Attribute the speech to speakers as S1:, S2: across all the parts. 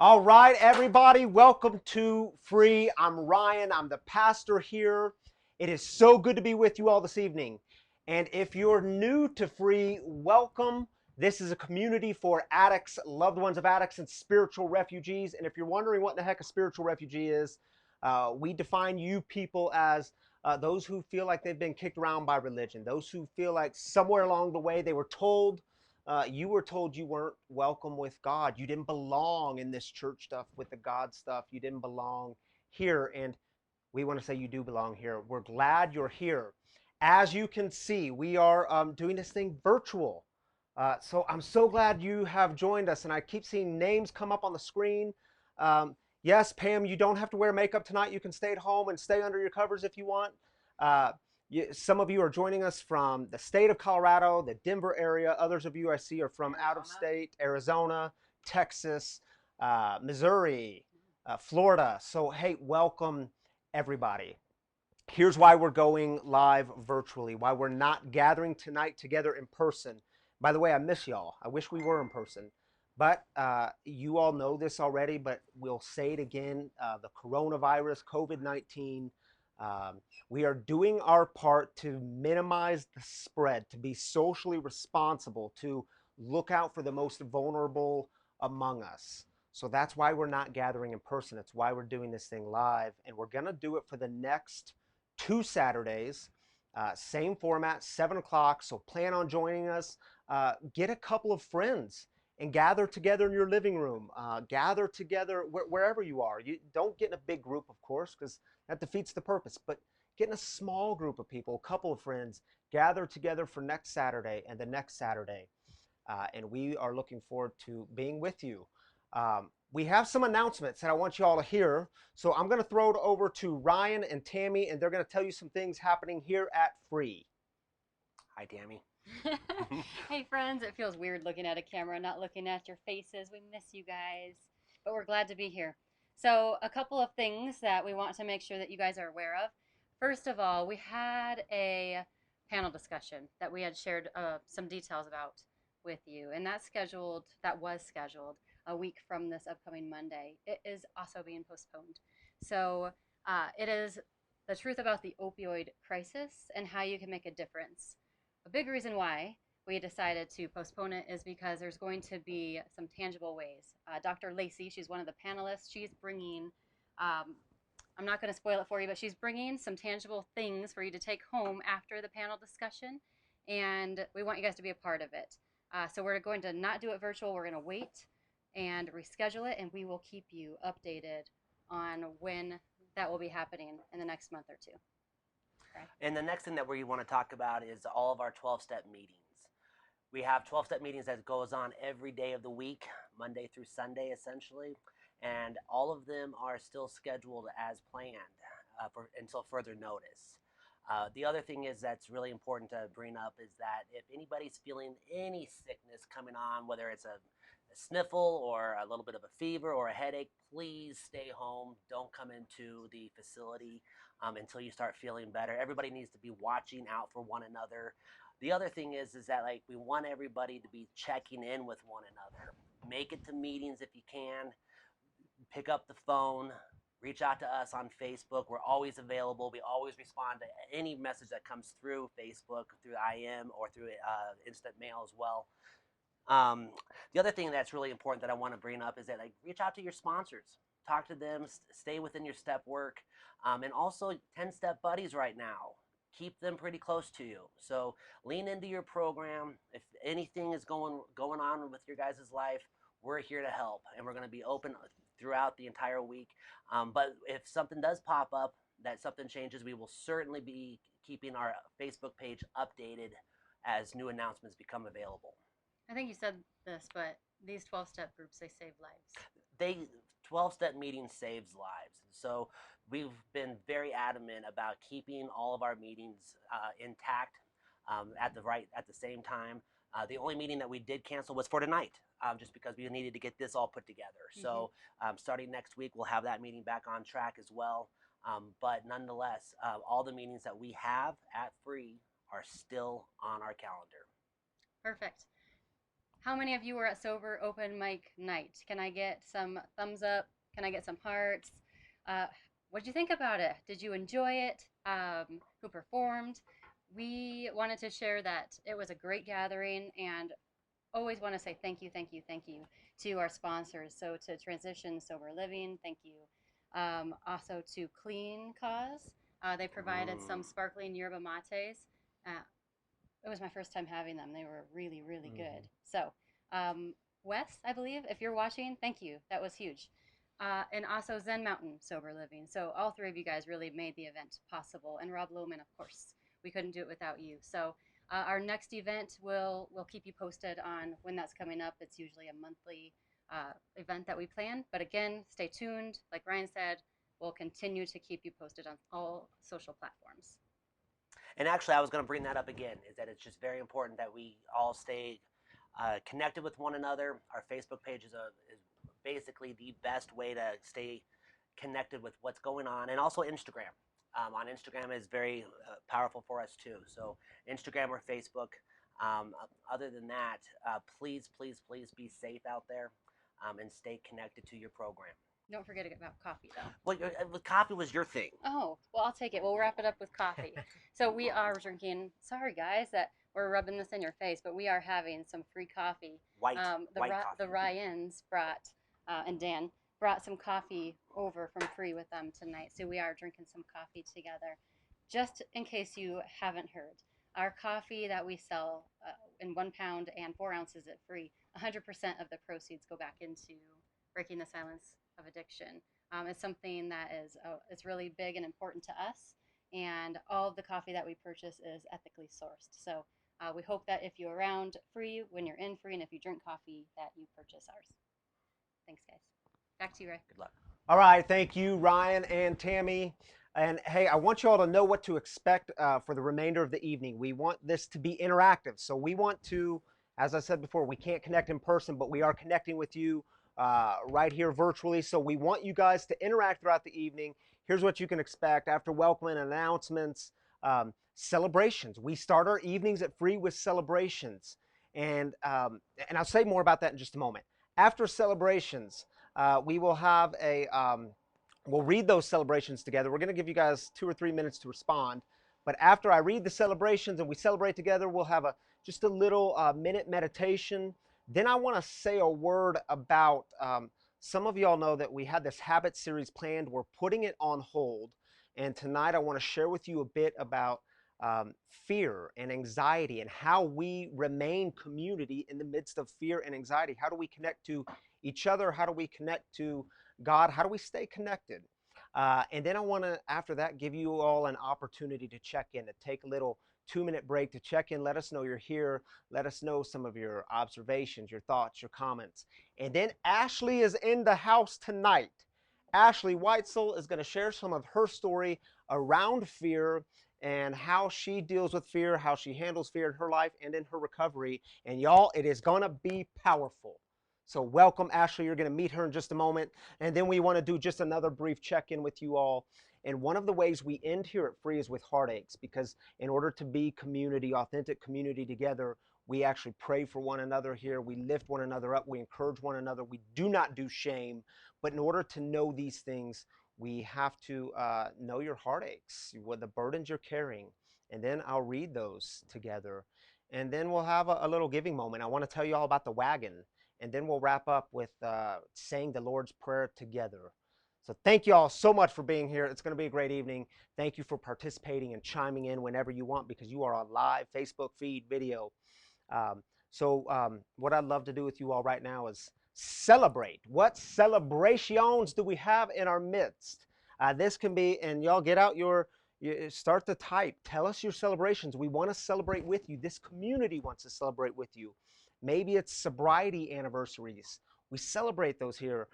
S1: All right, everybody, welcome to Free. I'm Ryan, I'm the pastor here. It is so good to be with you all this evening. And if you're new to Free, welcome. This is a community for addicts, loved ones of addicts, and spiritual refugees. And if you're wondering what the heck a spiritual refugee is, we define you people as those who feel like they've been kicked around by religion, those who feel like somewhere along the way they were told you were told you weren't welcome with God. You didn't belong in this church stuff with the God stuff. You didn't belong here. And we want to say you do belong here. We're glad you're here. As you can see, we are doing this thing virtual. So I'm so glad you have joined us. And I keep seeing names come up on the screen. Yes, Pam, you don't have to wear makeup tonight. You can stay at home and stay under your covers if you want. Uh, some of you are joining us from the state of Colorado, the Denver area. Others of you I see are from out of state, Arizona, Texas, Missouri, Florida. So, hey, welcome everybody. Here's why we're going live virtually, why we're not gathering tonight together in person. By the way, I miss y'all. I wish we were in person. But you all know this already, but we'll say it again. The coronavirus, COVID-19, we are doing our part to minimize the spread, to be socially responsible, to look out for the most vulnerable among us. So that's why we're not gathering in person. It's why we're doing this thing live. And we're going to do it for the next 2 Saturdays. Same format, 7 o'clock. So plan on joining us. Get a couple of friends and gather together in your living room. Gather together wherever you are. You don't get in a big group, of course, because that defeats the purpose. But get in a small group of people, a couple of friends, gather together for next Saturday and the next Saturday. And we are looking forward to being with you. We have some announcements that I want you all to hear. So I'm going to throw it over to Ryan and Tammy, and they're going to tell you some things happening here at Free. Hi, Tammy.
S2: Hey friends, it feels weird looking at a camera, not looking at your faces. We miss you guys, but we're glad to be here. So, a couple of things that we want to make sure that you guys are aware of. First of all, we had a panel discussion that we had shared some details about with you, and that was scheduled a week from this upcoming Monday. It is also being postponed. So, it is the truth about the opioid crisis and how you can make a difference. A big reason why we decided to postpone it is because there's going to be some tangible ways. Dr. Lacey, she's one of the panelists. She's bringing, I'm not going to spoil it for you, but she's bringing some tangible things for you to take home after the panel discussion, and we want you guys to be a part of it. So we're going to not do it virtual. We're going to wait and reschedule it, and we will keep you updated on when that will be happening in the next month or two. Okay.
S3: And the next thing that we want to talk about is all of our 12-step meetings. We have 12-step meetings that goes on every day of the week, Monday through Sunday, essentially, and all of them are still scheduled as planned until further notice. The other thing is that's really important to bring up is that if anybody's feeling any sickness coming on, whether it's a sniffle or a little bit of a fever or a headache, please stay home. Don't come into the facility until you start feeling better. Everybody needs to be watching out for one another. The other thing is that like we want everybody to be checking in with one another. Make it to meetings if you can. Pick up the phone. Reach out to us on Facebook. We're always available. We always respond to any message that comes through Facebook, through IM, or through instant mail as well. Um, the other thing that's really important that I want to bring up is that like reach out to your sponsors, talk to them, stay within your step work, and also 10-step buddies right now. Keep them pretty close to you. So lean into your program. If anything is going on with your guys' life, we're here to help, and we're going to be open throughout the entire week. But if something does pop up, that something changes, we will certainly be keeping our Facebook page updated as new announcements become available.
S2: I think you said this, but these 12-step groups, they save lives.
S3: They 12-step meeting saves lives. So we've been very adamant about keeping all of our meetings intact at the same time. The only meeting that we did cancel was for tonight, just because we needed to get this all put together. Mm-hmm. So starting next week, we'll have that meeting back on track as well. But nonetheless, all the meetings that we have at Free are still on our calendar.
S2: Perfect. How many of you were at Sober Open Mic Night? Can I get some thumbs up? Can I get some hearts? What did you think about it? Did you enjoy it? Who performed? We wanted to share that it was a great gathering, and always want to say thank you, thank you, thank you to our sponsors. So to Transition Sober Living, thank you. Also to Clean Cause, they provided some sparkling yerba mates. Uh, it was my first time having them. They were really, really good. So, Wes, I believe, if you're watching, thank you. That was huge. And also Zen Mountain Sober Living. So all three of you guys really made the event possible. And Rob Lohman, of course. We couldn't do it without you. So our next event, we'll keep you posted on when that's coming up. It's usually a monthly event that we plan. But again, stay tuned. Like Ryan said, we'll continue to keep you posted on all social platforms.
S3: And actually, I was going to bring that up again, is that it's just very important that we all stay connected with one another. Our Facebook page is basically the best way to stay connected with what's going on, and also Instagram. On Instagram is very powerful for us too. So Instagram or Facebook. Other than that, please, please, please be safe out there and stay connected to your program.
S2: Don't forget about coffee, though.
S3: Well, coffee was your thing.
S2: Oh, well, I'll take it. We'll wrap it up with coffee. So we are drinking, sorry guys that we're rubbing this in your face, but we are having some free coffee.
S3: White coffee.
S2: The Ryans brought, and Dan brought some coffee over from Free with them tonight. So we are drinking some coffee together. Just in case you haven't heard, our coffee that we sell in 1 pound and 4 ounces at Free, 100% of the proceeds go back into breaking the silence of addiction. It's something that is it's really big and important to us, and all of the coffee that we purchase is ethically sourced. So we hope that if you're around Free, when you're in Free, and if you drink coffee, that you purchase ours. Thanks, guys. Back to you, Ray.
S3: Good luck.
S1: All right, thank you, Ryan and Tammy. And hey, I want you all to know what to expect for the remainder of the evening. We want this to be interactive. So we want to, as I said before, we can't connect in person, but we are connecting with you right here virtually. So we want you guys to interact throughout the evening. Here's what you can expect after welcoming announcements, celebrations. We start our evenings at Free with celebrations. And I'll say more about that in just a moment. After celebrations, we will have we'll read those celebrations together. We're going to give you guys 2 or 3 minutes to respond. But after I read the celebrations and we celebrate together, we'll have just a little minute meditation. Then I want to say a word about, some of y'all know that we had this habit series planned. We're putting it on hold. And tonight I want to share with you a bit about fear and anxiety and how we remain community in the midst of fear and anxiety. How do we connect to each other? How do we connect to God? How do we stay connected? And then I want to, after that, give you all an opportunity to check in, to take a little 2-minute break to check in. Let us know you're here. Let us know some of your observations, your thoughts, your comments. And then Ashley is in the house tonight. Ashley Weitzel is going to share some of her story around fear and how she deals with fear, how she handles fear in her life and in her recovery. And y'all, it is going to be powerful. So welcome, Ashley. You're going to meet her in just a moment. And then we want to do just another brief check-in with you all. And one of the ways we end here at Free is with heartaches, because in order to be community, authentic community together, we actually pray for one another here. We lift one another up. We encourage one another. We do not do shame. But in order to know these things, we have to know your heartaches, what the burdens you're carrying. And then I'll read those together. And then we'll have a little giving moment. I want to tell you all about the wagon. And then we'll wrap up with saying the Lord's Prayer together. So thank you all so much for being here. It's going to be a great evening. Thank you for participating and chiming in whenever you want, because you are on live Facebook feed video. What I'd love to do with you all right now is celebrate. What celebrations do we have in our midst? This can be, and y'all get out start to type. Tell us your celebrations. We want to celebrate with you. This community wants to celebrate with you. Maybe it's sobriety anniversaries. We celebrate those here.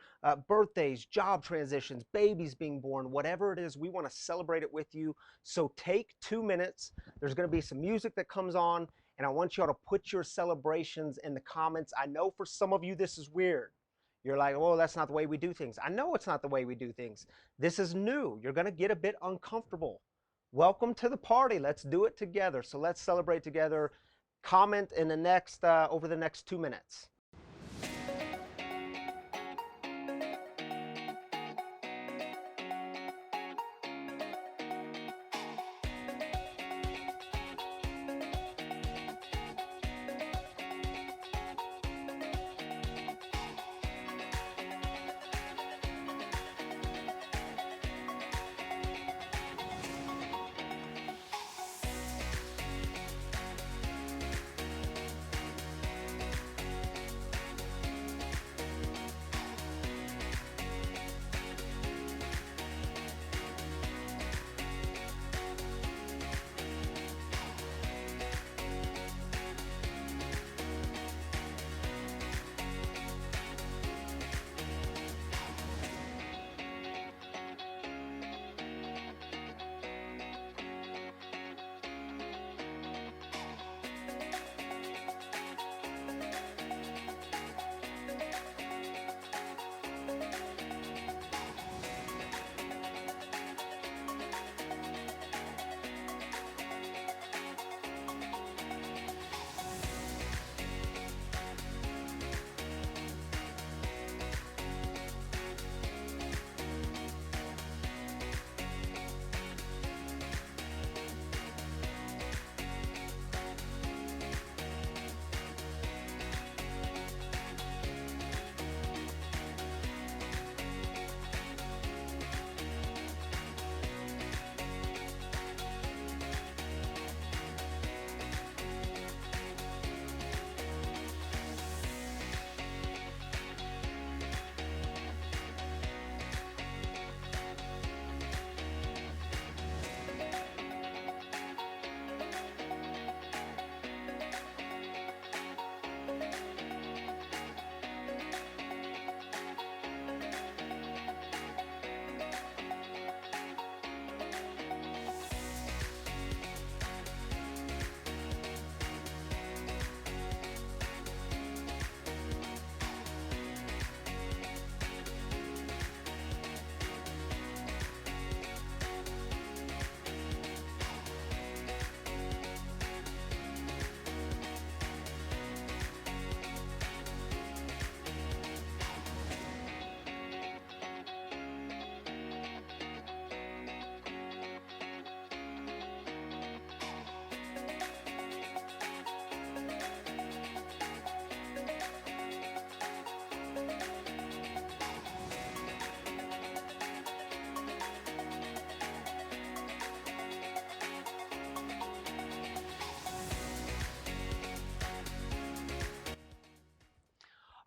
S1: Birthdays, job transitions, babies being born, whatever it is, we want to celebrate it with you. So take 2 minutes. There's going to be some music that comes on, and I want you all to put your celebrations in the comments. I know for some of you this is weird. You're like, oh, that's not the way we do things. I know it's not the way we do things. This is new. You're going to get a bit uncomfortable. Welcome to the party. Let's do it together. So let's celebrate together. comment in the next over the next 2 minutes.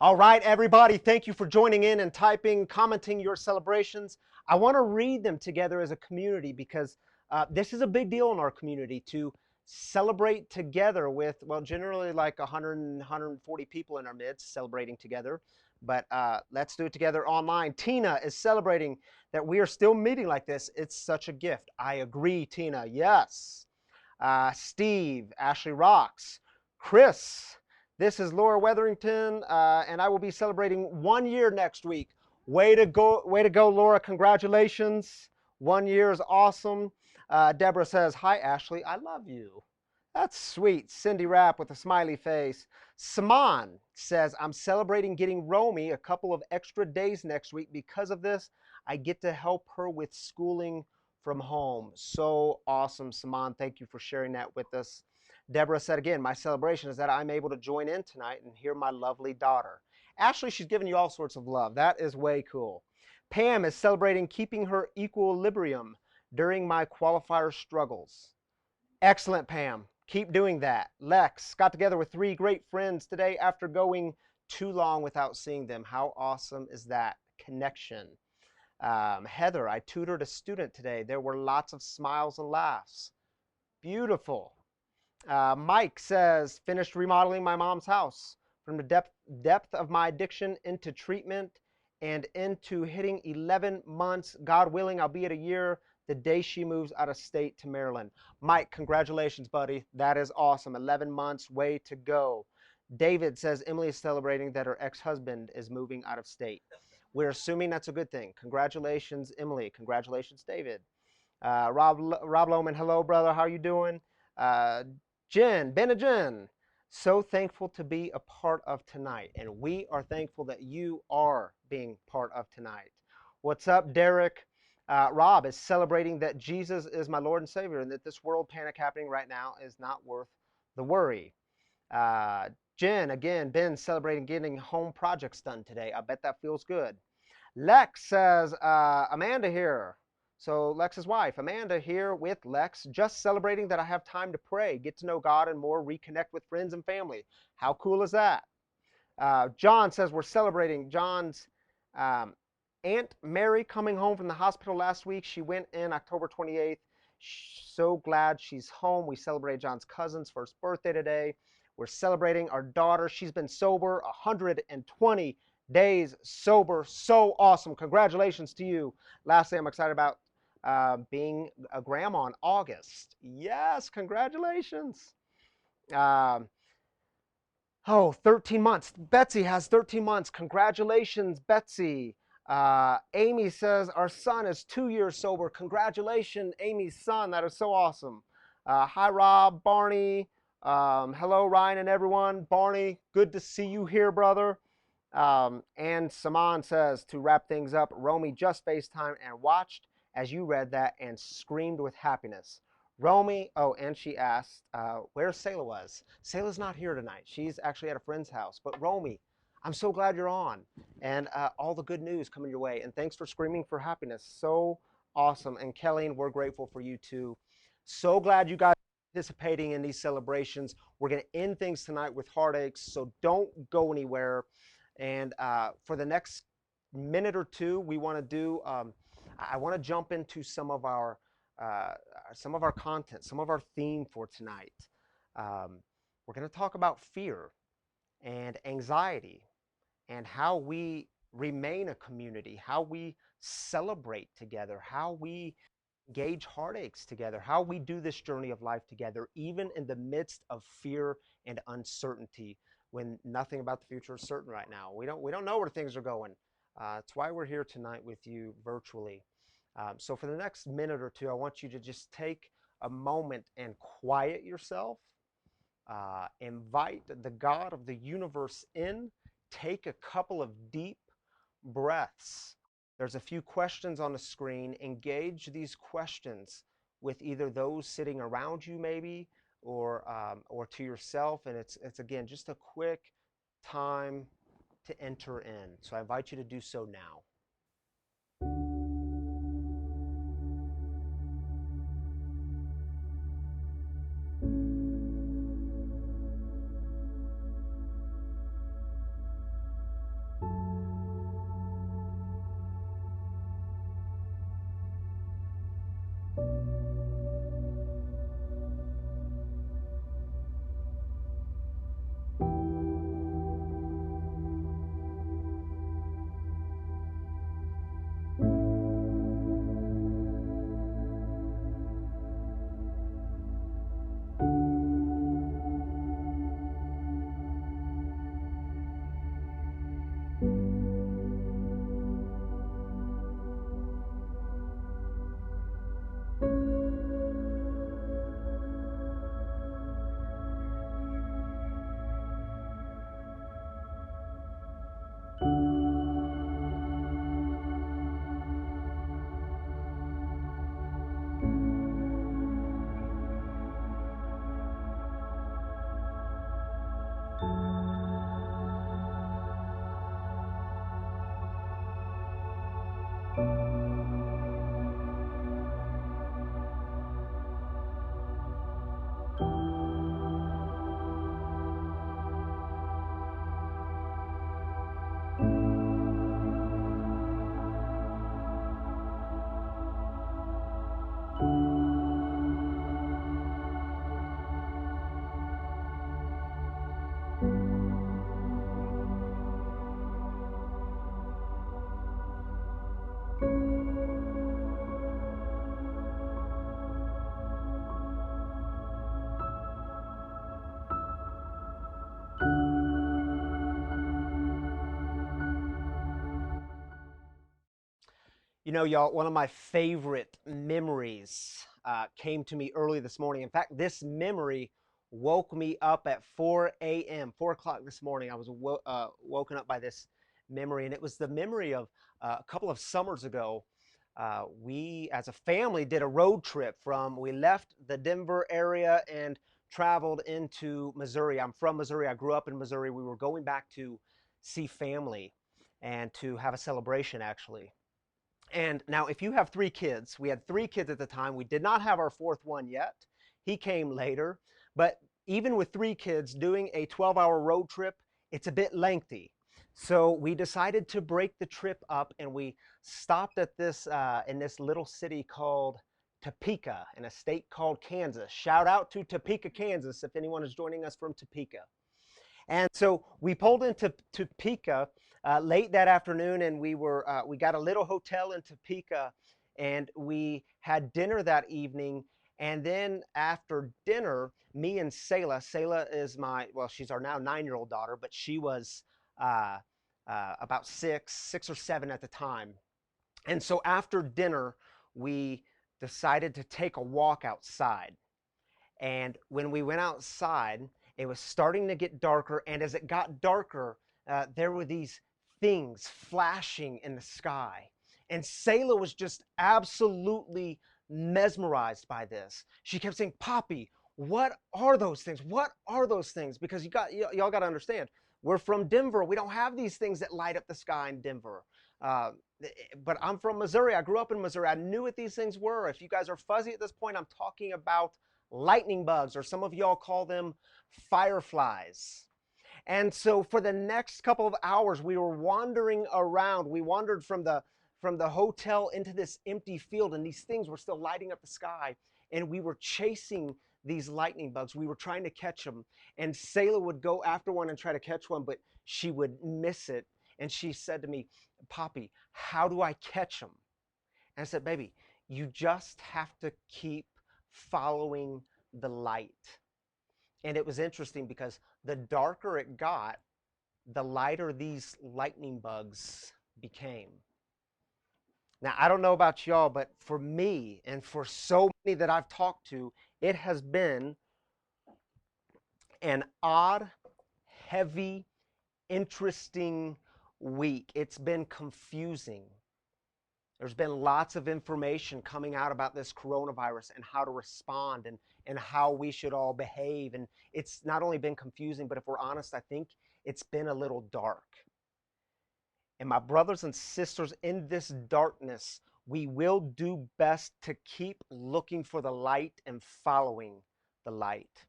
S1: All right, everybody, thank you for joining in and typing, commenting your celebrations. I want to read them together as a community because this is a big deal in our community to celebrate together with, well, generally like 100 and 140 people in our midst celebrating together. But let's do it together online. Tina is celebrating that we are still meeting like this. It's such a gift. I agree, Tina. Yes. Steve, Ashley Rocks, Chris. This is Laura Weatherington, and I will be celebrating 1 year next week. Way to go, Laura! Congratulations. 1 year is awesome. Deborah says, "Hi, Ashley. I love you." That's sweet. Cindy Rapp with a smiley face. Saman says, "I'm celebrating getting Romy a couple of extra days next week. Because of this, I get to help her with schooling from home." So awesome, Saman. Thank you for sharing that with us. Deborah said again, "My celebration is that I'm able to join in tonight and hear my lovely daughter." Ashley, she's giving you all sorts of love. That is way cool. Pam is celebrating keeping her equilibrium during my qualifier struggles. Excellent, Pam. Keep doing that. Lex got together with 3 great friends today after going too long without seeing them. How awesome is that connection? Heather, I tutored a student today. There were lots of smiles and laughs. Beautiful. Mike says, "Finished remodeling my mom's house. From the depth of my addiction into treatment and into hitting 11 months. God willing, I'll be at a year the day she moves out of state to Maryland." Mike, congratulations, buddy. That is awesome. 11 months, way to go. David says Emily is celebrating that her ex-husband is moving out of state. We're assuming that's a good thing. Congratulations, Emily. Congratulations, David. Rob Lohman, hello, brother. How are you doing? Jen, Benajen, So thankful to be a part of tonight, and we are thankful that you are being part of tonight. What's up, Derek? Rob is celebrating that Jesus is my Lord and Savior, and that this world panic happening right now is not worth the worry. Uh, Jen, again, Ben celebrating getting home projects done today. I bet that feels good. Lex says, Amanda here. So Lex's wife, Amanda here with Lex, just celebrating that I have time to pray, get to know God and more, reconnect with friends and family. How cool is that? John says we're celebrating John's um, Aunt Mary coming home from the hospital last week. She went in October 28th. So glad she's home. We celebrate John's cousin's first birthday today. We're celebrating our daughter. She's been sober 120 days sober. So awesome. Congratulations to you. Lastly, I'm excited about being a grandma in August. Yes, congratulations. Um, Oh, 13 months. Betsy has 13 months. Congratulations, Betsy. Amy says, our son is 2 years sober. Congratulations, Amy's son. That is so awesome. Hi, Rob, Barney. Hello, Ryan and everyone. Barney, good to see you here, brother. And Saman says, to wrap things up, Romy just FaceTime and watched as you read that and screamed with happiness. Romy, oh, and she asked where Selah was. Selah's not here tonight. She's actually at a friend's house. But Romy, I'm so glad you're on. And all the good news coming your way. And thanks for screaming for happiness. So awesome. And Kelly, we're grateful for you too. So glad you guys are participating in these celebrations. We're going to end things tonight with heartaches. So don't go anywhere. And for the next minute or two, we want to do, I want to jump into uh, some of our content, some of our theme for tonight. We're going to talk about fear and anxiety and how we remain a community, how we celebrate together, how we engage heartaches together, how we do this journey of life together, even in the midst of fear and uncertainty when nothing about the future is certain right now. We don't know where things are going. That's why we're here tonight with you virtually. So for the next minute or two, I want you to just take a moment and quiet yourself. Invite the God of the universe in. Take a couple of deep breaths. There's a few questions on the screen. Engage these questions with either those sitting around you, maybe, or to yourself. And it's again just a quick time to enter in. So I invite you to do so now. You know, y'all, one of my favorite memories came to me early this morning. In fact, this memory woke me up at 4 a.m., 4 o'clock this morning. I was woken up by this memory, and it was the memory of a couple of summers ago. We, as a family, did a road trip we left the Denver area and traveled into Missouri. I'm from Missouri. I grew up in Missouri. We were going back to see family and to have a celebration, actually. And now, if you have three kids, we had three kids at the time. We did not have our fourth one yet. He came later. But even with three kids, doing a 12-hour road trip, it's a bit lengthy. So we decided to break the trip up, and we stopped at this in this little city called Topeka, in a state called Kansas. Shout out to Topeka, Kansas, if anyone is joining us from Topeka. And so we pulled into Topeka late that afternoon, and we got a little hotel in Topeka, and we had dinner that evening. And then after dinner, me and Selah is she's our now 9-year-old daughter, but she was about six or seven at the time. And so after dinner, we decided to take a walk outside. And when we went outside, it was starting to get darker. And as it got darker, there were these things flashing in the sky. And Selah was just absolutely mesmerized by this. She kept saying, "Poppy, what are those things? What are those things?" Because y'all got to understand, we're from Denver. We don't have these things that light up the sky in Denver. But I'm from Missouri. I grew up in Missouri. I knew what these things were. If you guys are fuzzy at this point, I'm talking about lightning bugs, or some of y'all call them fireflies. And so for the next couple of hours, we were wandering around. We wandered from the hotel into this empty field, and these things were still lighting up the sky. And we were chasing these lightning bugs. We were trying to catch them. And Selah would go after one and try to catch one, but she would miss it. And she said to me, "Poppy, how do I catch them?" And I said, "Baby, you just have to keep following the light." And it was interesting because the darker it got, the lighter these lightning bugs became. Now, I don't know about y'all, but for me and for so many that I've talked to, it has been an odd, heavy, interesting week. It's been confusing. There's been lots of information coming out about this coronavirus and how to respond and how we should all behave. And it's not only been confusing, but if we're honest, I think it's been a little dark. And my brothers and sisters, in this darkness, we will do best to keep looking for the light and following the light.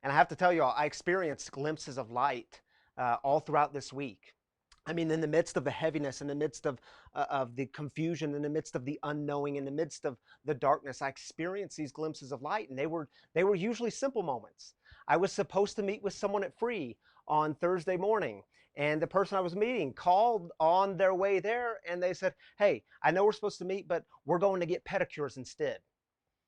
S1: And I have to tell you all, I experienced glimpses of light all throughout this week. I mean, in the midst of the heaviness, in the midst of the confusion, in the midst of the unknowing, in the midst of the darkness, I experienced these glimpses of light, and they were usually simple moments. I was supposed to meet with someone at Free on Thursday morning, and the person I was meeting called on their way there, and they said, "Hey, I know we're supposed to meet, but we're going to get pedicures instead."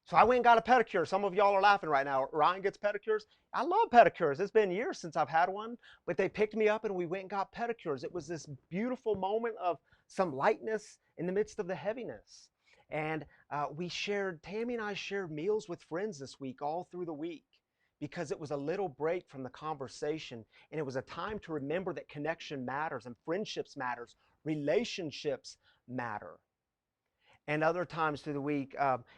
S1: So I went and got a pedicure. Some of y'all are laughing right now. Ryan gets pedicures. I love pedicures. It's been years since I've had one, but they picked me up and we went and got pedicures. It was this beautiful moment of some lightness in the midst of the heaviness. And Tammy and I shared meals with friends this week, all through the week, because it was a little break from the conversation. And it was a time to remember that connection matters and friendships matters, relationships matter. And other times through the week,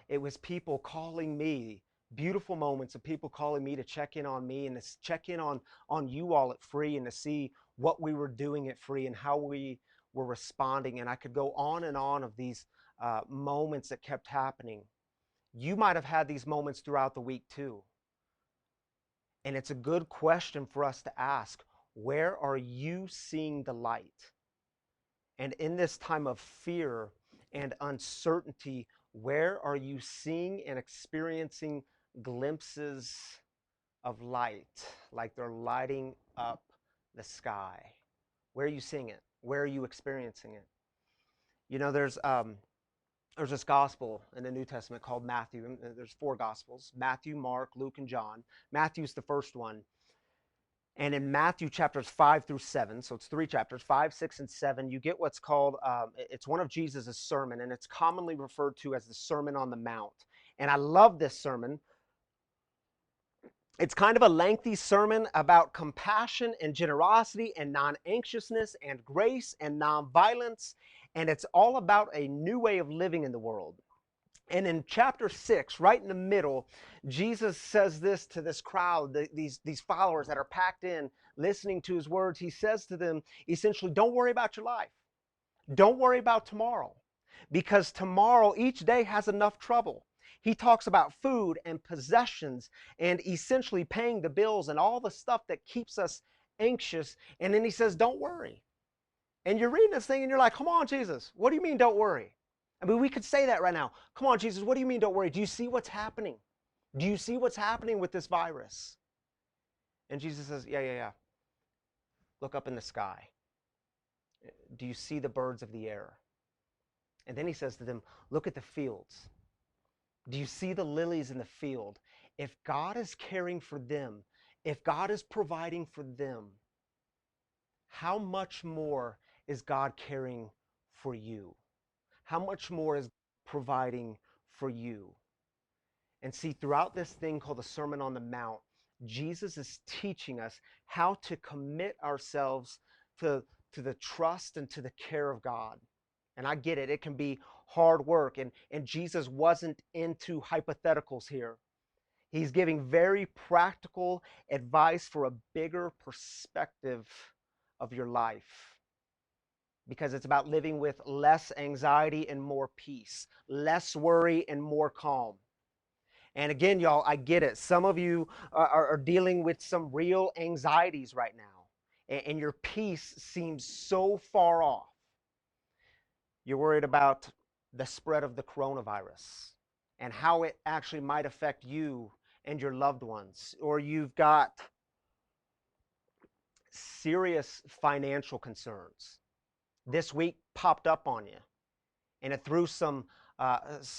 S1: it was people calling me, beautiful moments of people calling me to check in on me and to check in on you all at Free and to see what we were doing at Free and how we were responding. And I could go on and on of these moments that kept happening. You might have had these moments throughout the week too. And it's a good question for us to ask. Where are you seeing the light? And in this time of fear and uncertainty, where are you seeing and experiencing glimpses of light, like they're lighting up the sky? Where are you seeing it? Where are you experiencing it? You know, there's this gospel in the New Testament called Matthew. There's 4 gospels: Matthew, Mark, Luke, and John. Matthew's the first one. And in Matthew chapters 5 through 7, so it's 3 chapters, 5, 6, and 7, you get what's called, it's one of Jesus' sermon, and it's commonly referred to as the Sermon on the Mount. And I love this sermon It's kind of a lengthy sermon about compassion and generosity and non-anxiousness and grace and non-violence. And it's all about a new way of living in the world. And in chapter 6, right in the middle, Jesus says this to this crowd, these followers that are packed in, listening to his words. He says to them, essentially, don't worry about your life. Don't worry about tomorrow, because tomorrow, each day has enough trouble. He talks about food and possessions and essentially paying the bills and all the stuff that keeps us anxious. And then he says, don't worry. And you're reading this thing and you're like, come on, Jesus, what do you mean don't worry? I mean, we could say that right now. Come on, Jesus, what do you mean don't worry? Do you see what's happening? Do you see what's happening with this virus? And Jesus says, yeah. Look up in the sky. Do you see the birds of the air? And then he says to them, look at the fields. Do you see the lilies in the field? If God is caring for them, if God is providing for them, how much more is God caring for you? How much more is providing for you? And see, throughout this thing called the Sermon on the Mount, Jesus is teaching us how to commit ourselves to the trust and to the care of God. And I get it, it can be hard work. And Jesus wasn't into hypotheticals here. He's giving very practical advice for a bigger perspective of your life, because it's about living with less anxiety and more peace, less worry and more calm. And again, y'all, I get it. Some of you are dealing with some real anxieties right now, and your peace seems so far off. You're worried about the spread of the coronavirus and how it actually might affect you and your loved ones. Or you've got serious financial concerns. This week popped up on you, and it threw some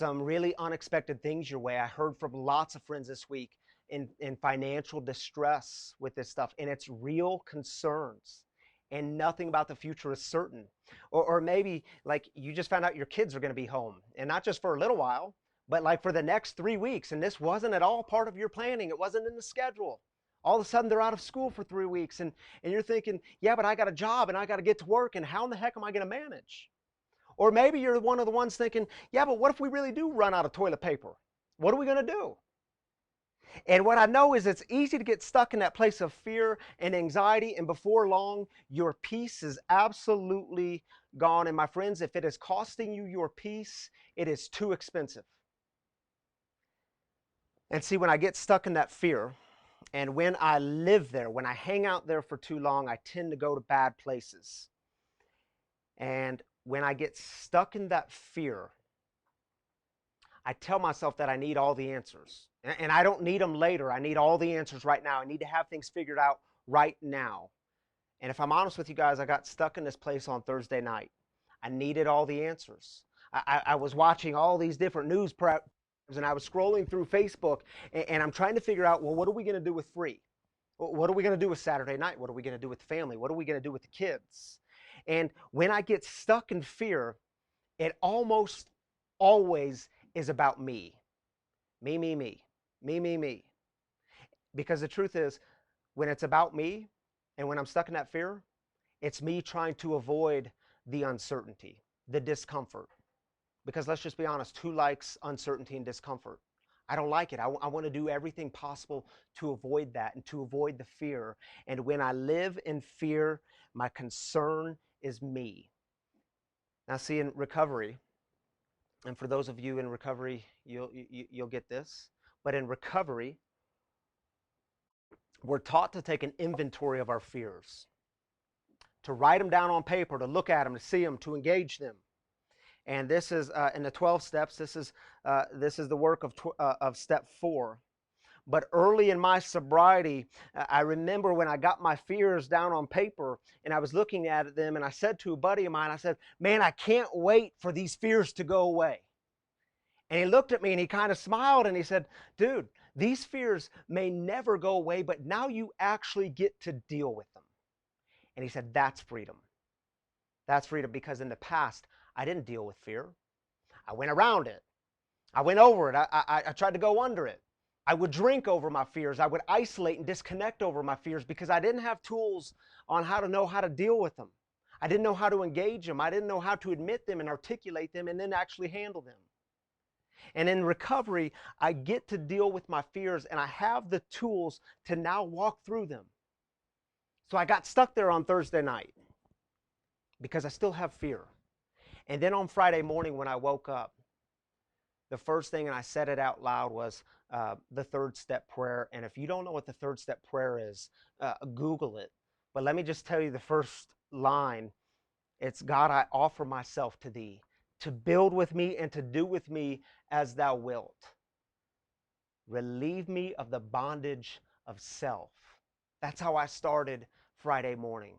S1: really unexpected things your way. I heard from lots of friends this week in financial distress with this stuff, and it's real concerns, and nothing about the future is certain. Or maybe like you just found out your kids are going to be home, and not just for a little while, but like for the next 3 weeks, and this wasn't at all part of your planning. It wasn't in the schedule. All of a sudden they're out of school for 3 weeks, and you're thinking, yeah, but I got a job and I got to get to work, and how in the heck am I going to manage? Or maybe you're one of the ones thinking, yeah, but what if we really do run out of toilet paper? What are we going to do? And what I know is it's easy to get stuck in that place of fear and anxiety, and before long, your peace is absolutely gone. And my friends, if it is costing you your peace, it is too expensive. And see, when I get stuck in that fear, and when I live there, when I hang out there for too long, I tend to go to bad places. And when I get stuck in that fear, I tell myself that I need all the answers. And I don't need them later. I need all the answers right now. I need to have things figured out right now. And if I'm honest with you guys, I got stuck in this place on Thursday night. I needed all the answers. I was watching all these different news programs, and I was scrolling through Facebook, and I'm trying to figure out, well, what are we going to do with free? What are we going to do with Saturday night? What are we going to do with the family? What are we going to do with the kids? And when I get stuck in fear, it almost always is about me. Me. Because the truth is, when it's about me and when I'm stuck in that fear, it's me trying to avoid the uncertainty, the discomfort. Because let's just be honest, who likes uncertainty and discomfort? I don't like it. I want to do everything possible to avoid that and to avoid the fear. And when I live in fear, my concern is me. Now, see, in recovery, and for those of you in recovery, you'll get this, but in recovery, we're taught to take an inventory of our fears, to write them down on paper, to look at them, to see them, to engage them. And this is in the 12 steps. This is the work of step 4. But early in my sobriety, I remember when I got my fears down on paper and I was looking at them, and I said to a buddy of mine, I said, man, I can't wait for these fears to go away. And he looked at me and he kind of smiled and he said, dude, these fears may never go away, but now you actually get to deal with them. And he said, that's freedom. That's freedom, because in the past, I didn't deal with fear. I went around it. I went over it. I tried to go under it. I would drink over my fears. I would isolate and disconnect over my fears because I didn't have tools on how to know how to deal with them. I didn't know how to engage them. I didn't know how to admit them and articulate them and then actually handle them. And in recovery, I get to deal with my fears and I have the tools to now walk through them. So I got stuck there on Thursday night because I still have fear. And then on Friday morning when I woke up, the first thing, and I said it out loud, was the third step prayer. And if you don't know what the third step prayer is, Google it. But let me just tell you the first line. It's, God, I offer myself to thee to build with me and to do with me as thou wilt. Relieve me of the bondage of self. That's how I started Friday morning.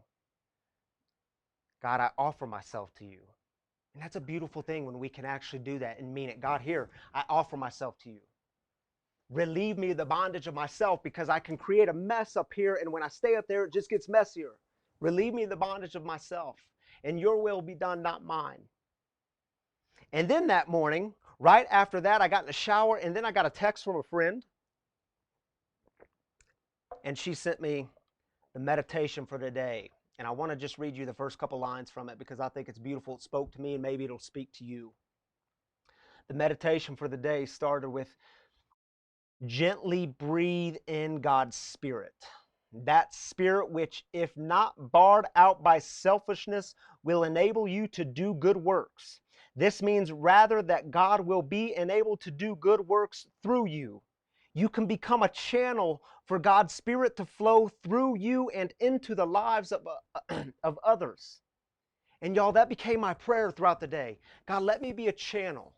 S1: God, I offer myself to you. And that's a beautiful thing when we can actually do that and mean it. God, here, I offer myself to you. Relieve me of the bondage of myself because I can create a mess up here, and when I stay up there, it just gets messier. Relieve me of the bondage of myself, and your will be done, not mine. And then that morning, right after that, I got in the shower, and then I got a text from a friend, and she sent me the meditation for today. And I want to just read you the first couple lines from it because I think it's beautiful. It spoke to me, and maybe it'll speak to you. The meditation for the day started with, gently breathe in God's Spirit. That Spirit which, if not barred out by selfishness, will enable you to do good works. This means rather that God will be enabled to do good works through you. You can become a channel for God's Spirit to flow through you and into the lives of others. And y'all, that became my prayer throughout the day. God, let me be a channel.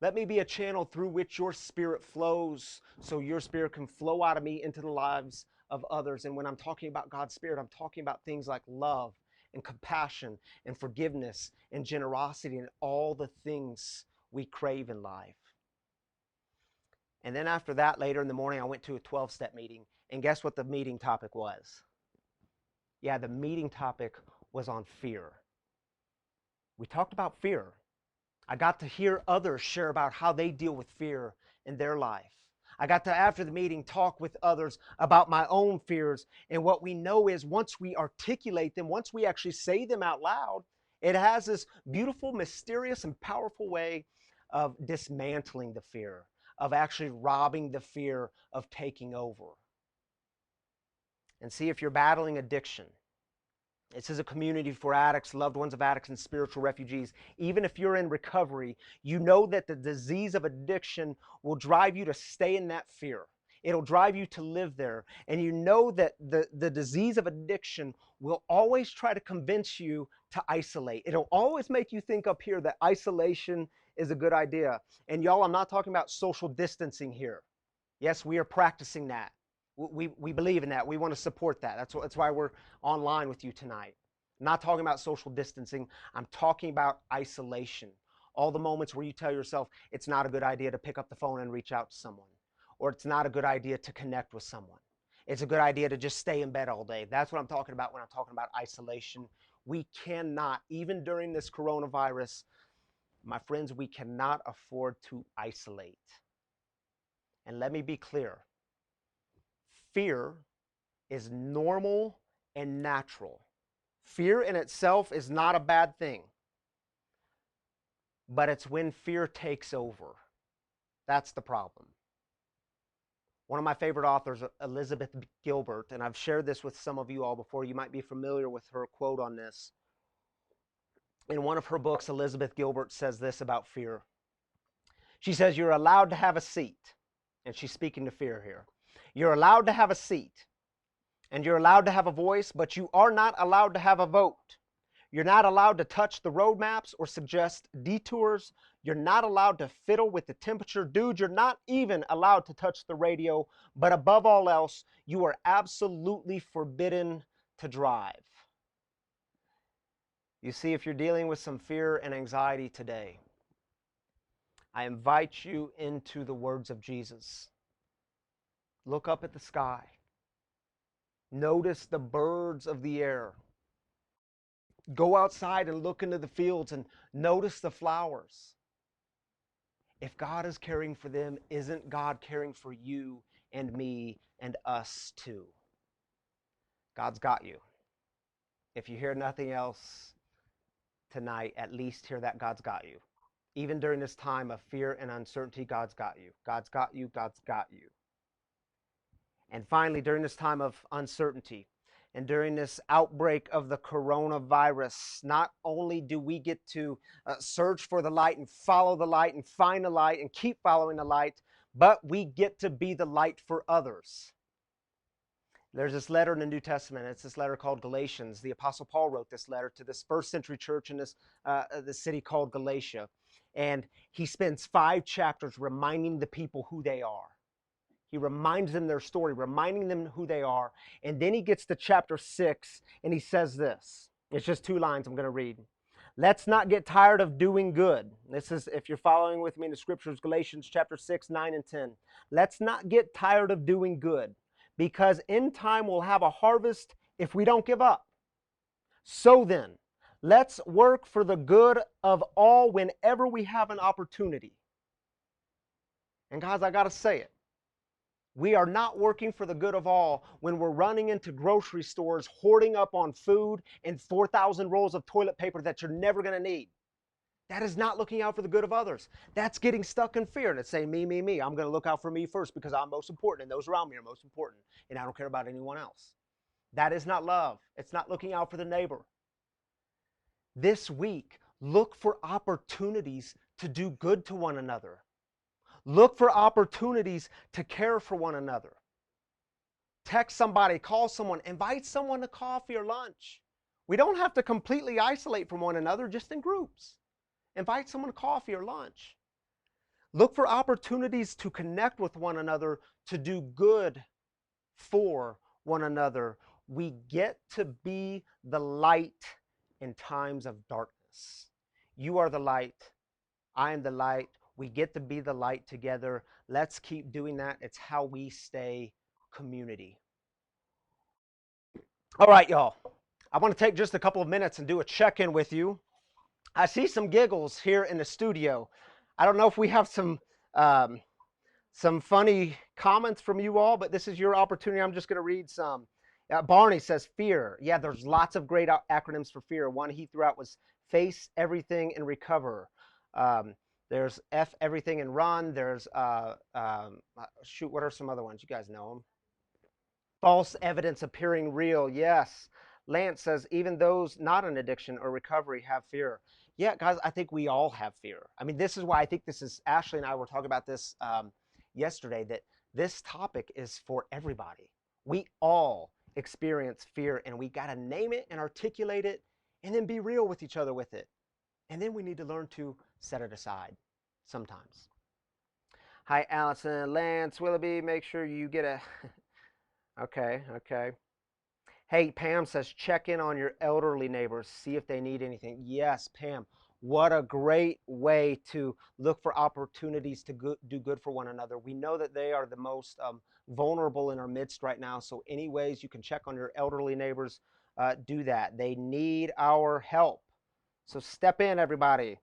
S1: Let me be a channel through which your Spirit flows so your Spirit can flow out of me into the lives of others. And when I'm talking about God's Spirit, I'm talking about things like love and compassion and forgiveness and generosity and all the things we crave in life. And then after that, later in the morning, I went to a 12-step meeting. And guess what the meeting topic was? Yeah, the meeting topic was on fear. We talked about fear. I got to hear others share about how they deal with fear in their life. I got to, after the meeting, talk with others about my own fears. And what we know is once we articulate them, once we actually say them out loud, it has this beautiful, mysterious, and powerful way of dismantling the fear, of actually robbing the fear of taking over. And see, if you're battling addiction, this is a community for addicts, loved ones of addicts, and spiritual refugees. Even if you're in recovery, you know that the disease of addiction will drive you to stay in that fear. It'll drive you to live there. And you know that the disease of addiction will always try to convince you to isolate. It'll always make you think up here that isolation is a good idea. And y'all, I'm not talking about social distancing here. Yes, we are practicing that. We believe in that. We want to support that. That's why we're online with you tonight. I'm not talking about social distancing. I'm talking about isolation. All the moments where you tell yourself it's not a good idea to pick up the phone and reach out to someone, or it's not a good idea to connect with someone. It's a good idea to just stay in bed all day. That's what I'm talking about when I'm talking about isolation. We cannot, even during this coronavirus, my friends, we cannot afford to isolate. And let me be clear. Fear is normal and natural. Fear in itself is not a bad thing. But it's when fear takes over. That's the problem. One of my favorite authors, Elizabeth Gilbert, and I've shared this with some of you all before. You might be familiar with her quote on this. In one of her books, Elizabeth Gilbert says this about fear. She says, you're allowed to have a seat. And she's speaking to fear here. You're allowed to have a seat, and you're allowed to have a voice, but you are not allowed to have a vote. You're not allowed to touch the road maps or suggest detours. You're not allowed to fiddle with the temperature. Dude, you're not even allowed to touch the radio. But above all else, you are absolutely forbidden to drive. You see, if you're dealing with some fear and anxiety today, I invite you into the words of Jesus. Look up at the sky. Notice the birds of the air. Go outside and look into the fields and notice the flowers. If God is caring for them, isn't God caring for you and me and us too? God's got you. If you hear nothing else tonight, at least hear that God's got you. Even during this time of fear and uncertainty, God's got you. God's got you. God's got you. And finally, during this time of uncertainty and during this outbreak of the coronavirus, not only do we get to search for the light and follow the light and find the light and keep following the light, but we get to be the light for others. There's this letter in the New Testament. It's this letter called Galatians. The Apostle Paul wrote this letter to this first century church in this city called Galatia. And he spends 5 chapters reminding the people who they are. He reminds them their story, reminding them who they are. And then he gets to chapter 6 and he says this. It's just 2 lines I'm going to read. Let's not get tired of doing good. This is, if you're following with me in the scriptures, Galatians chapter 6, 9, and 10. Let's not get tired of doing good, because in time we'll have a harvest if we don't give up. So then, let's work for the good of all whenever we have an opportunity. And guys, I got to say it. We are not working for the good of all when we're running into grocery stores, hoarding up on food and 4,000 rolls of toilet paper that you're never going to need. That is not looking out for the good of others. That's getting stuck in fear and it's saying, me, me, me. I'm going to look out for me first because I'm most important and those around me are most important and I don't care about anyone else. That is not love. It's not looking out for the neighbor. This week, look for opportunities to do good to one another. Look for opportunities to care for one another. Text somebody, call someone, invite someone to coffee or lunch. We don't have to completely isolate from one another, just in groups. Invite someone to coffee or lunch. Look for opportunities to connect with one another, to do good for one another. We get to be the light in times of darkness. You are the light. I am the light. We get to be the light together. Let's keep doing that. It's how we stay community. All right, y'all. I want to take just a couple of minutes and do a check-in with you. I see some giggles here in the studio. I don't know if we have some funny comments from you all, but this is your opportunity. I'm just going to read some. Barney says fear. Yeah, there's lots of great acronyms for fear. One he threw out was face everything and recover. There's F everything and run. There's, shoot, what are some other ones? You guys know them. False evidence appearing real. Yes. Lance says, even those not in addiction or recovery have fear. Yeah, guys, I think we all have fear. I mean, this is why I think this is, Ashley and I were talking about this yesterday, that this topic is for everybody. We all experience fear and we got to name it and articulate it and then be real with each other with it. And then we need to learn to set it aside sometimes. Hi, Allison. Lance Willoughby, make sure you get a... Okay. Hey, Pam says, check in on your elderly neighbors, see if they need anything. Yes, Pam, what a great way to look for opportunities to do good for one another. We know that they are the most vulnerable in our midst right now, so any ways you can check on your elderly neighbors, do that. They need our help. So step in, everybody.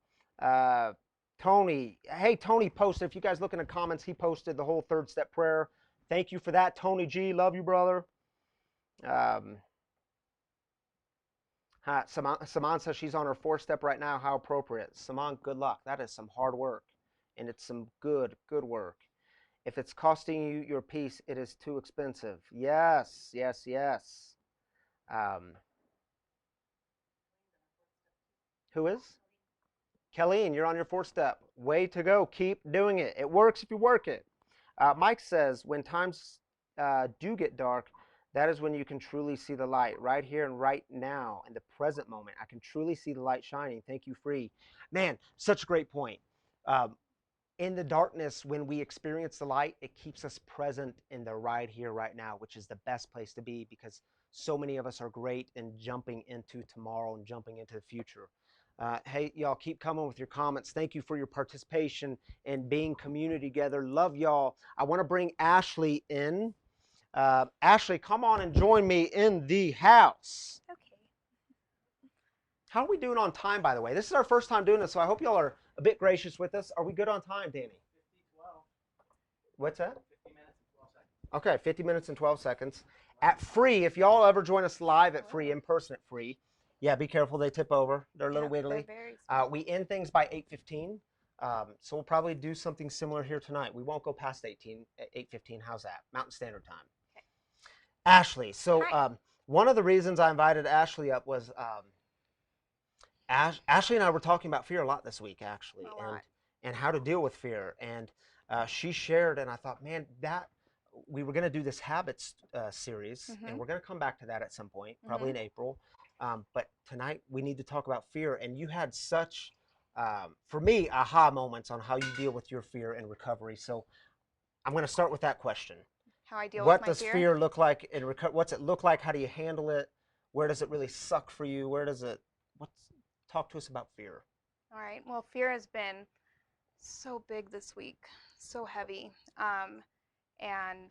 S1: Tony, hey, Tony posted, if you guys look in the comments, he posted the whole 3rd step prayer. Thank you for that, Tony G. Love you, brother. Saman says she's on her 4th step right now. How appropriate. Saman, good luck. That is some hard work, and it's some good work. If it's costing you your peace, it is too expensive. Yes. Who is? Kelleen, you're on your 4th step. Way to go. Keep doing it. It works if you work it. Mike says, when times do get dark, that is when you can truly see the light. Right here and right now, in the present moment, I can truly see the light shining. Thank you, Free. Man, such a great point. In the darkness, when we experience the light, it keeps us present in the right here, right now, which is the best place to be because so many of us are great in jumping into tomorrow and jumping into the future. Hey, y'all, keep coming with your comments. Thank you for your participation and being community together. Love y'all. I want to bring Ashley in. Ashley, come on and join me in the house.
S4: Okay.
S1: How are we doing on time, by the way? This is our first time doing this, so I hope y'all are a bit gracious with us. Are we good on time, Danny?
S4: 12.
S1: What's that?
S4: 50 minutes and 12 seconds.
S1: Okay, 50 minutes and 12 seconds. At Free, if y'all ever join us live at Free, in person at Free, yeah, be careful. They tip over. They're a little wiggly. We end things by 8:15. So we'll probably do something similar here tonight. We won't go past 8:15. How's that? Mountain Standard Time.
S5: Okay.
S1: Ashley. So
S5: Hi.
S1: one of the reasons I invited Ashley up was Ashley and I were talking about fear a lot this week, actually,
S5: A lot.
S1: and how to deal with fear. And she shared, and I thought, man, that we were going to do this habits series, and we're going to come back to that at some point, probably in April. But tonight we need to talk about fear. And you had such, for me, aha moments on how you deal with your fear and recovery. So I'm going to start with that question.
S5: How I deal
S1: What
S5: with my
S1: does fear look like in recovery? What's it look like? How do you handle it? Where does it really suck for you? Talk to us about fear.
S5: All right. Well, fear has been so big this week, so heavy, and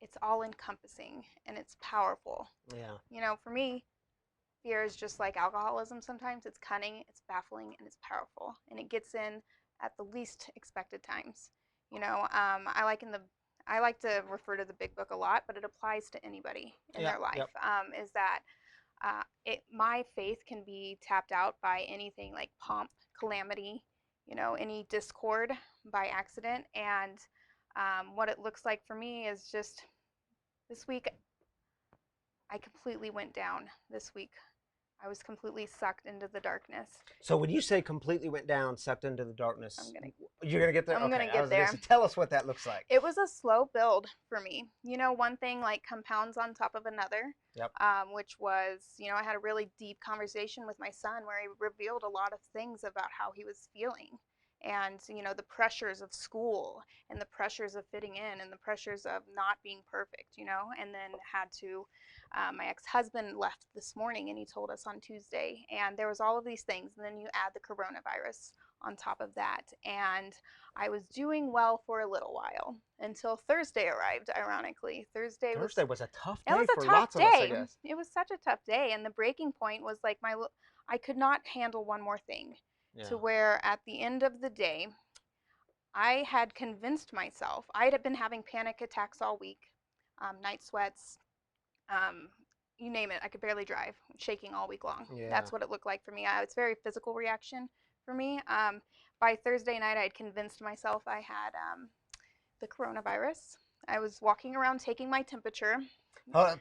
S5: it's all encompassing and it's powerful.
S1: Yeah.
S5: You know, for me, fear is just like alcoholism sometimes. It's cunning, it's baffling, and it's powerful. And it gets in at the least expected times. You know, I like to refer to the Big Book a lot, but it applies to anybody in their life. Is that my faith can be tapped out by anything like pomp, calamity, you know, any discord by accident. And what it looks like for me is just this week, I completely went down this week. I was completely sucked into the darkness.
S1: So when you say completely went down, sucked into the darkness, you're going to get there?
S5: I'm
S1: okay,
S5: gonna get there.
S1: Tell us what that looks like.
S5: It was a slow build for me. You know, one thing like compounds on top of another, which was, you know, I had a really deep conversation with my son where he revealed a lot of things about how he was feeling. And, you know, the pressures of school and the pressures of fitting in and the pressures of not being perfect, you know, and then my ex-husband left this morning and he told us on Tuesday, and there was all of these things. And then you add the coronavirus on top of that. And I was doing well for a little while until Thursday arrived, ironically. Thursday was a
S1: tough day.
S5: It was a
S1: for
S5: tough
S1: lots of us, I
S5: day.
S1: guess.
S5: It was such a tough day. And the breaking point was like I could not handle one more thing.
S1: Yeah.
S5: To where at the end of the day, I had convinced myself. I had been having panic attacks all week, night sweats, you name it. I could barely drive, shaking all week long.
S1: Yeah.
S5: That's what it looked like for me. It's a very physical reaction for me. By Thursday night, I had convinced myself I had the coronavirus. I was walking around taking my temperature.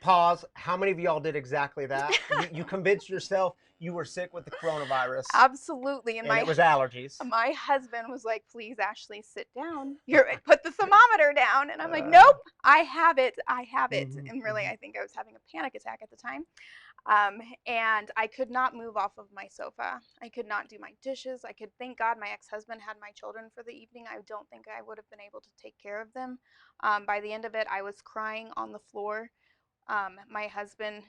S1: Pause. How many of y'all did exactly that? you convinced yourself you were sick with the coronavirus.
S5: Absolutely.
S1: And it was allergies.
S5: My husband was like, please, Ashley, sit down. Put the thermometer down. And I'm like, nope, I have it. And really, I think I was having a panic attack at the time. And I could not move off of my sofa. I could not do my dishes. Thank God my ex-husband had my children for the evening. I don't think I would have been able to take care of them. By the end of it, I was crying on the floor. My husband,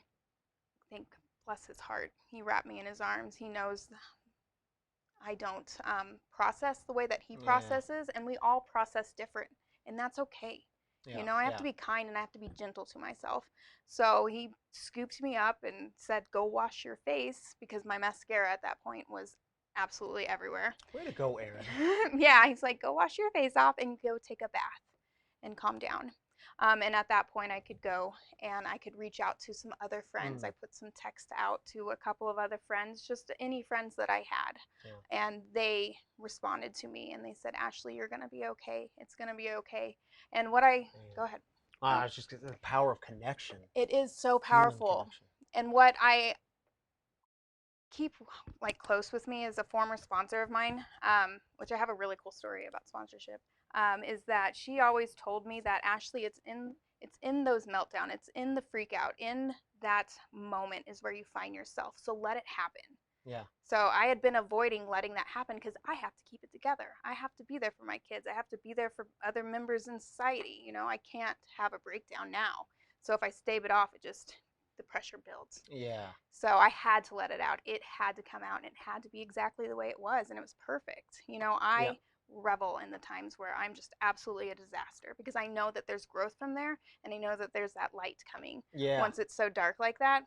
S5: bless his heart, he wrapped me in his arms. He knows I don't process the way that he processes, and we all process different, and that's okay. Yeah, you know, I have to be kind and I have to be gentle to myself. So he scooped me up and said, go wash your face, because my mascara at that point was absolutely everywhere.
S1: Way to go, Aaron.
S5: Yeah, he's like, go wash your face off and go take a bath and calm down. And at that point, I could go and I could reach out to some other friends. I put some text out to a couple of other friends, just any friends that I had. Yeah. And they responded to me and they said, Ashley, you're going to be okay. It's going to be okay. And go ahead.
S1: It's just the power of connection.
S5: It is so powerful. And what I keep close with me is a former sponsor of mine, which I have a really cool story about sponsorship. Is that she always told me that, Ashley, it's in those meltdown, it's in the freak out, in that moment is where you find yourself. So let it happen.
S1: Yeah.
S5: So I had been avoiding letting that happen because I have to keep it together. I have to be there for my kids. I have to be there for other members in society. You know, I can't have a breakdown now. So if I stave it off, the pressure builds.
S1: Yeah.
S5: So I had to let it out. It had to come out, and it had to be exactly the way it was, and it was perfect. You know, I revel in the times where I'm just absolutely a disaster, because I know that there's growth from there, and I know that there's that light coming.
S1: Yeah.
S5: Once it's so dark like that,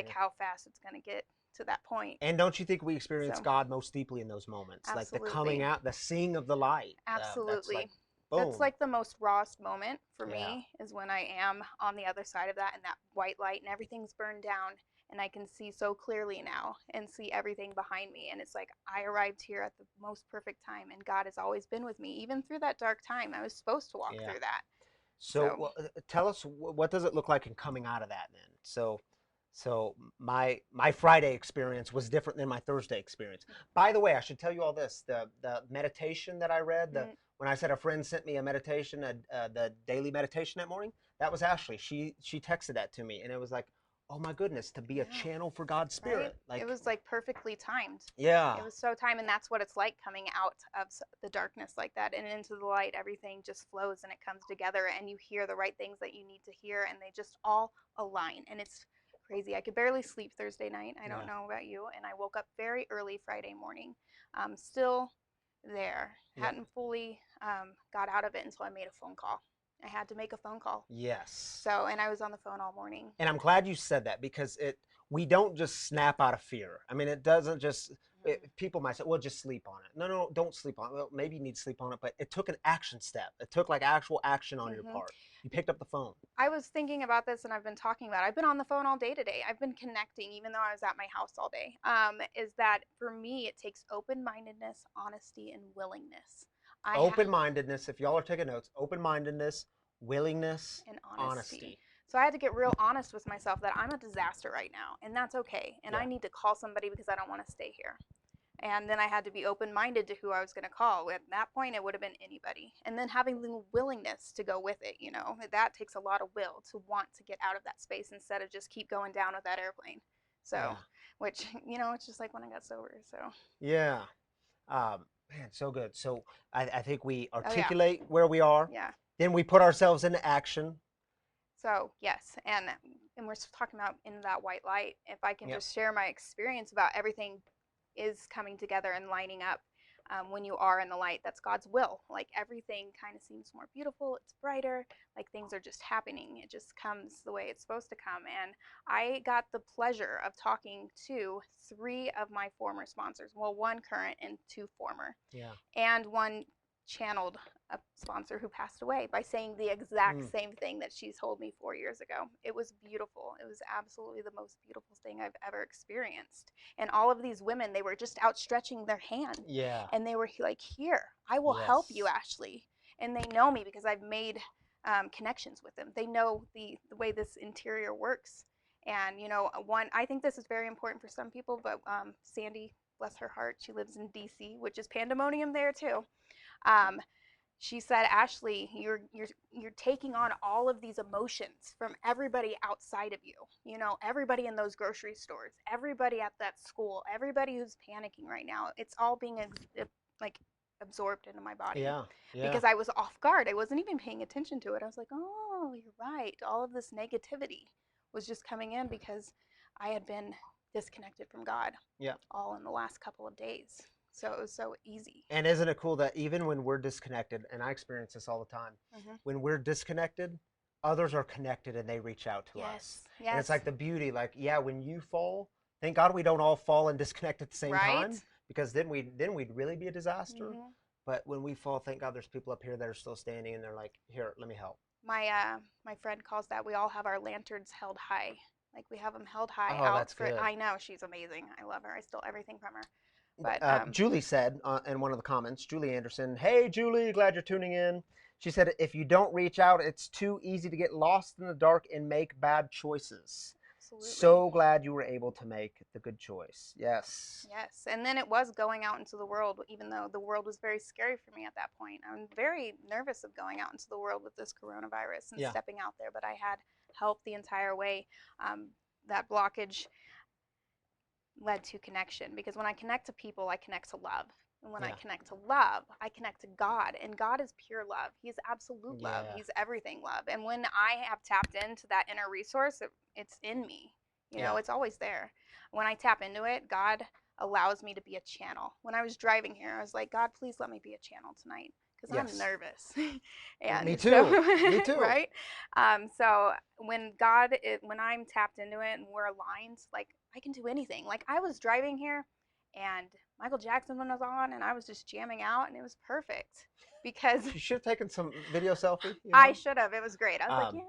S5: how fast it's going to get to that point.
S1: And don't you think we experience
S5: So-
S1: God most deeply in those moments? Like the coming
S5: Absolutely.
S1: out, the seeing of the light.
S5: Absolutely.
S1: Boom.
S5: That's like the most rawest moment for
S1: Yeah.
S5: me is when I am on the other side of that and that white light and everything's burned down and I can see so clearly now and see everything behind me. And it's like I arrived here at the most perfect time and God has always been with me, even through that dark time. I was supposed to walk
S1: Yeah.
S5: through that.
S1: So, well, tell us what does it look like in coming out of that then? So my Friday experience was different than my Thursday experience. By the way, I should tell you all this: the meditation that I read, when I said a friend sent me a meditation, the daily meditation that morning, that was Ashley. She texted that to me, and it was like, oh my goodness, to be a
S5: Yeah.
S1: channel for God's Spirit.
S5: Right? It was like perfectly timed.
S1: Yeah.
S5: It was so timed, and that's what it's like coming out of the darkness like that and into the light. Everything just flows and it comes together, and you hear the right things that you need to hear, and they just all align. And it's crazy. I could barely sleep Thursday night. I don't know about you, and I woke up very early Friday morning, still there.
S1: Yeah.
S5: Hadn't fully got out of it until I made a phone call. I had to make a phone call.
S1: Yes.
S5: So, and I was on the phone all morning.
S1: And I'm glad you said that because we don't just snap out of fear. I mean, it doesn't just, people might say, well, just sleep on it. No, don't sleep on it. Well, maybe you need to sleep on it, but it took an action step. It took like actual action on your part. You picked up the phone.
S5: I was thinking about this and I've been talking about it. I've been on the phone all day today. I've been connecting even though I was at my house all day. Is that for me, it takes open-mindedness, honesty, and willingness.
S1: Open-mindedness, if y'all are taking notes, open-mindedness, willingness,
S5: and
S1: honesty.
S5: So I had to get real honest with myself that I'm a disaster right now, and that's okay. And I need to call somebody because I don't want to stay here. And then I had to be open-minded to who I was going to call. At that point, it would have been anybody. And then having the willingness to go with it, that takes a lot of will to want to get out of that space instead of just keep going down with that airplane. So, which, it's just like when I got sober. So.
S1: Yeah. Man, so good. So I think we articulate where we are.
S5: Yeah.
S1: Then we put ourselves into action.
S5: So yes, and we're talking about in that white light. If I can just share my experience about everything is coming together and lining up when you are in the light, that's God's will. Like everything kind of seems more beautiful. It's brighter. Like things are just happening. It just comes the way it's supposed to come. And I got the pleasure of talking to 3 of my former sponsors. Well, 1 current and 2 former.
S1: Yeah.
S5: And 1 channeled a sponsor who passed away by saying the exact same thing that she told me 4 years ago. It was beautiful. It was absolutely the most beautiful thing I've ever experienced. And all of these women, they were just outstretching their hand.
S1: Yeah.
S5: And they were like, here, I will help you, Ashley. And they know me because I've made connections with them. They know the way this interior works. And, I think this is very important for some people, but Sandy, bless her heart, she lives in DC, which is pandemonium there too. She said, Ashley, you're taking on all of these emotions from everybody outside of you. Everybody in those grocery stores, everybody at that school, everybody who's panicking right now. It's all being absorbed into my body.
S1: Yeah.
S5: Because I was off guard. I wasn't even paying attention to it. I was like, oh, you're right. All of this negativity was just coming in because I had been disconnected from God.
S1: Yeah.
S5: All in the last couple of days. So it was so easy.
S1: And isn't it cool that even when we're disconnected, and I experience this all the time, when we're disconnected, others are connected and they reach out to us.
S5: Yes.
S1: And it's like the beauty, when you fall, thank God we don't all fall and disconnect at the same time, because then we'd really be a disaster. But when we fall, thank God there's people up here that are still standing and they're like, here, let me help.
S5: My friend calls that we all have our lanterns held high. Like we have them held high
S1: out.
S5: That's good. I know, she's amazing. I love her. I stole everything from her. But
S1: Julie said in one of the comments, Julie Anderson, hey Julie, glad you're tuning in. She said, if you don't reach out, it's too easy to get lost in the dark and make bad choices. Absolutely. So glad you were able to make the good choice. Yes.
S5: Yes. And then it was going out into the world, even though the world was very scary for me at that point. I'm very nervous of going out into the world with this coronavirus and stepping out there, but I had help the entire way. That blockage led to connection, because when I connect to people, I connect to love. And when I connect to love, I connect to God. And God is pure love. He's absolute love. He's everything love. And when I have tapped into that inner resource, it's in me. It's always there. When I tap into it, God allows me to be a channel. When I was driving here, I was like, God, please let me be a channel tonight. because
S1: Yes.
S5: I'm nervous. And
S1: Me
S5: so-
S1: too. Me too.
S5: Right? So when when I'm tapped into it and we're aligned, like I can do anything. Like I was driving here and Michael Jackson was on and I was just jamming out and it was perfect because
S1: You should have taken some video selfie. You
S5: I
S1: know?
S5: should have. It was great. I was
S1: Um,
S5: like,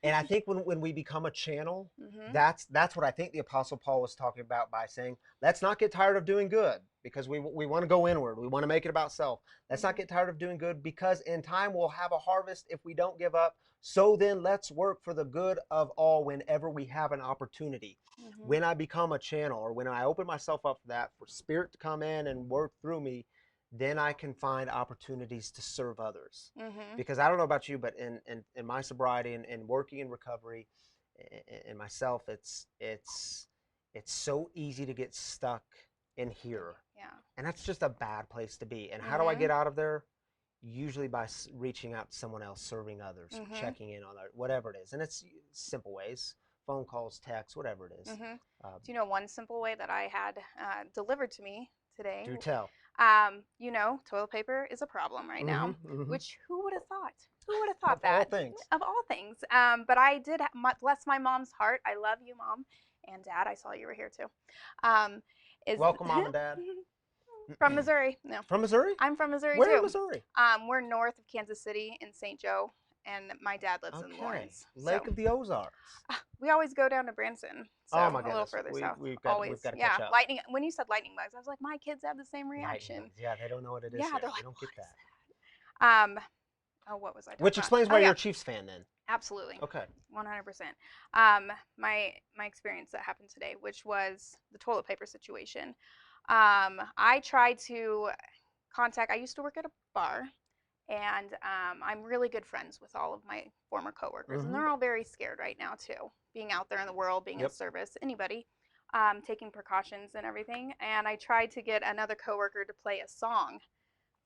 S1: And I think when we become a channel,
S5: yeah.
S1: that's what I think the Apostle Paul was talking about by saying, let's not get tired of doing good because we want to go inward. We want to make it about self. Let's not
S5: Mhm.
S1: get tired of doing good because in time we'll have a harvest if we don't give up. So then let's work for the good of all whenever we have an opportunity.
S5: Mhm.
S1: When I become a channel or when I open myself up for that, for Spirit to come in and work through me, then I can find opportunities to serve others.
S5: Mhm.
S1: Because I don't know about you, but in my sobriety and working in recovery and myself, it's so easy to get stuck in here.
S5: Yeah.
S1: And that's just a bad place to be. And how do I
S5: Mhm.
S1: get out of there? Usually by reaching out to someone else, serving others,
S5: Mhm.
S1: checking in on whatever it is. And it's simple ways, phone calls, texts, whatever it is.
S5: Mhm.
S1: Um,
S5: Do you know one simple way that I had delivered to me today?
S1: do tell.
S5: Toilet paper is a problem right now,
S1: Mhm, mhm.
S5: which who would have thought? Who would have thought
S1: Of all
S5: that?
S1: things.
S5: Of all things. But I did, bless my mom's heart. I love you, Mom and Dad. I saw you were here too. Is
S1: Welcome, Mom and Dad.
S5: From Missouri. No,
S1: From Missouri?
S5: I'm from Missouri
S1: Where
S5: too.
S1: in Missouri?
S5: We're north of Kansas City in St. Joe, and my dad lives in Lawrence.
S1: Lake
S5: So
S1: of the Ozarks.
S5: we always go down to Branson. So
S1: Oh my
S5: a little
S1: goodness.
S5: further south.
S1: We've got
S5: always.
S1: to
S5: yeah.
S1: catch up.
S5: Lightning. When you said lightning bugs, I was like, my kids have the same
S1: Lightning
S5: reaction.
S1: bugs. Yeah, they don't know what it is.
S5: Yeah,
S1: yet.
S5: they're
S1: They
S5: like,
S1: don't
S5: what
S1: get
S5: is
S1: that.
S5: that? What was I talking
S1: Which
S5: about?
S1: explains
S5: Oh,
S1: why
S5: yeah,
S1: you're a Chiefs fan then.
S5: absolutely.
S1: Okay.
S5: 100%. My experience that happened today, which was the toilet paper situation. I tried to contact. I used to work at a bar, and I'm really good friends with all of my former coworkers,
S1: Mhm.
S5: and they're all very scared right now too, being out there in the world, being in
S1: Yep.
S5: service, anybody, taking precautions and everything. And I tried to get another coworker to play a song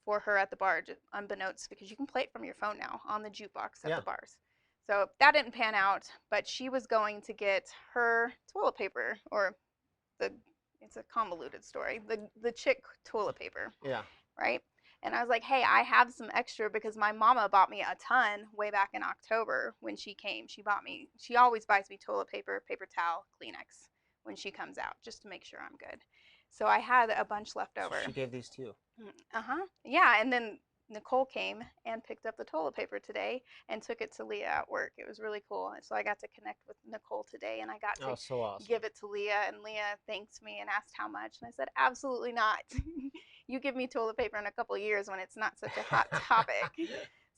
S5: for her at the bar, just unbeknownst, because you can play it from your phone now on the jukebox at
S1: Yeah.
S5: the bars. So that didn't pan out, but she was going to get her toilet paper, or it's a convoluted story, the chick toilet paper,
S1: Yeah.
S5: right? And I was like, hey, I have some extra because my mama bought me a ton way back in October when she came. She always buys me toilet paper, paper towel, Kleenex when she comes out, just to make sure I'm good. So I had a bunch left
S1: So
S5: over.
S1: she gave these to you.
S5: Yeah, and then Nicole came and picked up the toilet paper today and took it to Leah at work. It was really cool. And so I got to connect with Nicole today, and I got to
S1: Oh, so awesome.
S5: give it to Leah, and Leah thanked me and asked how much. And I said, absolutely not. You give me toilet paper in a couple of years when it's not such a hot topic.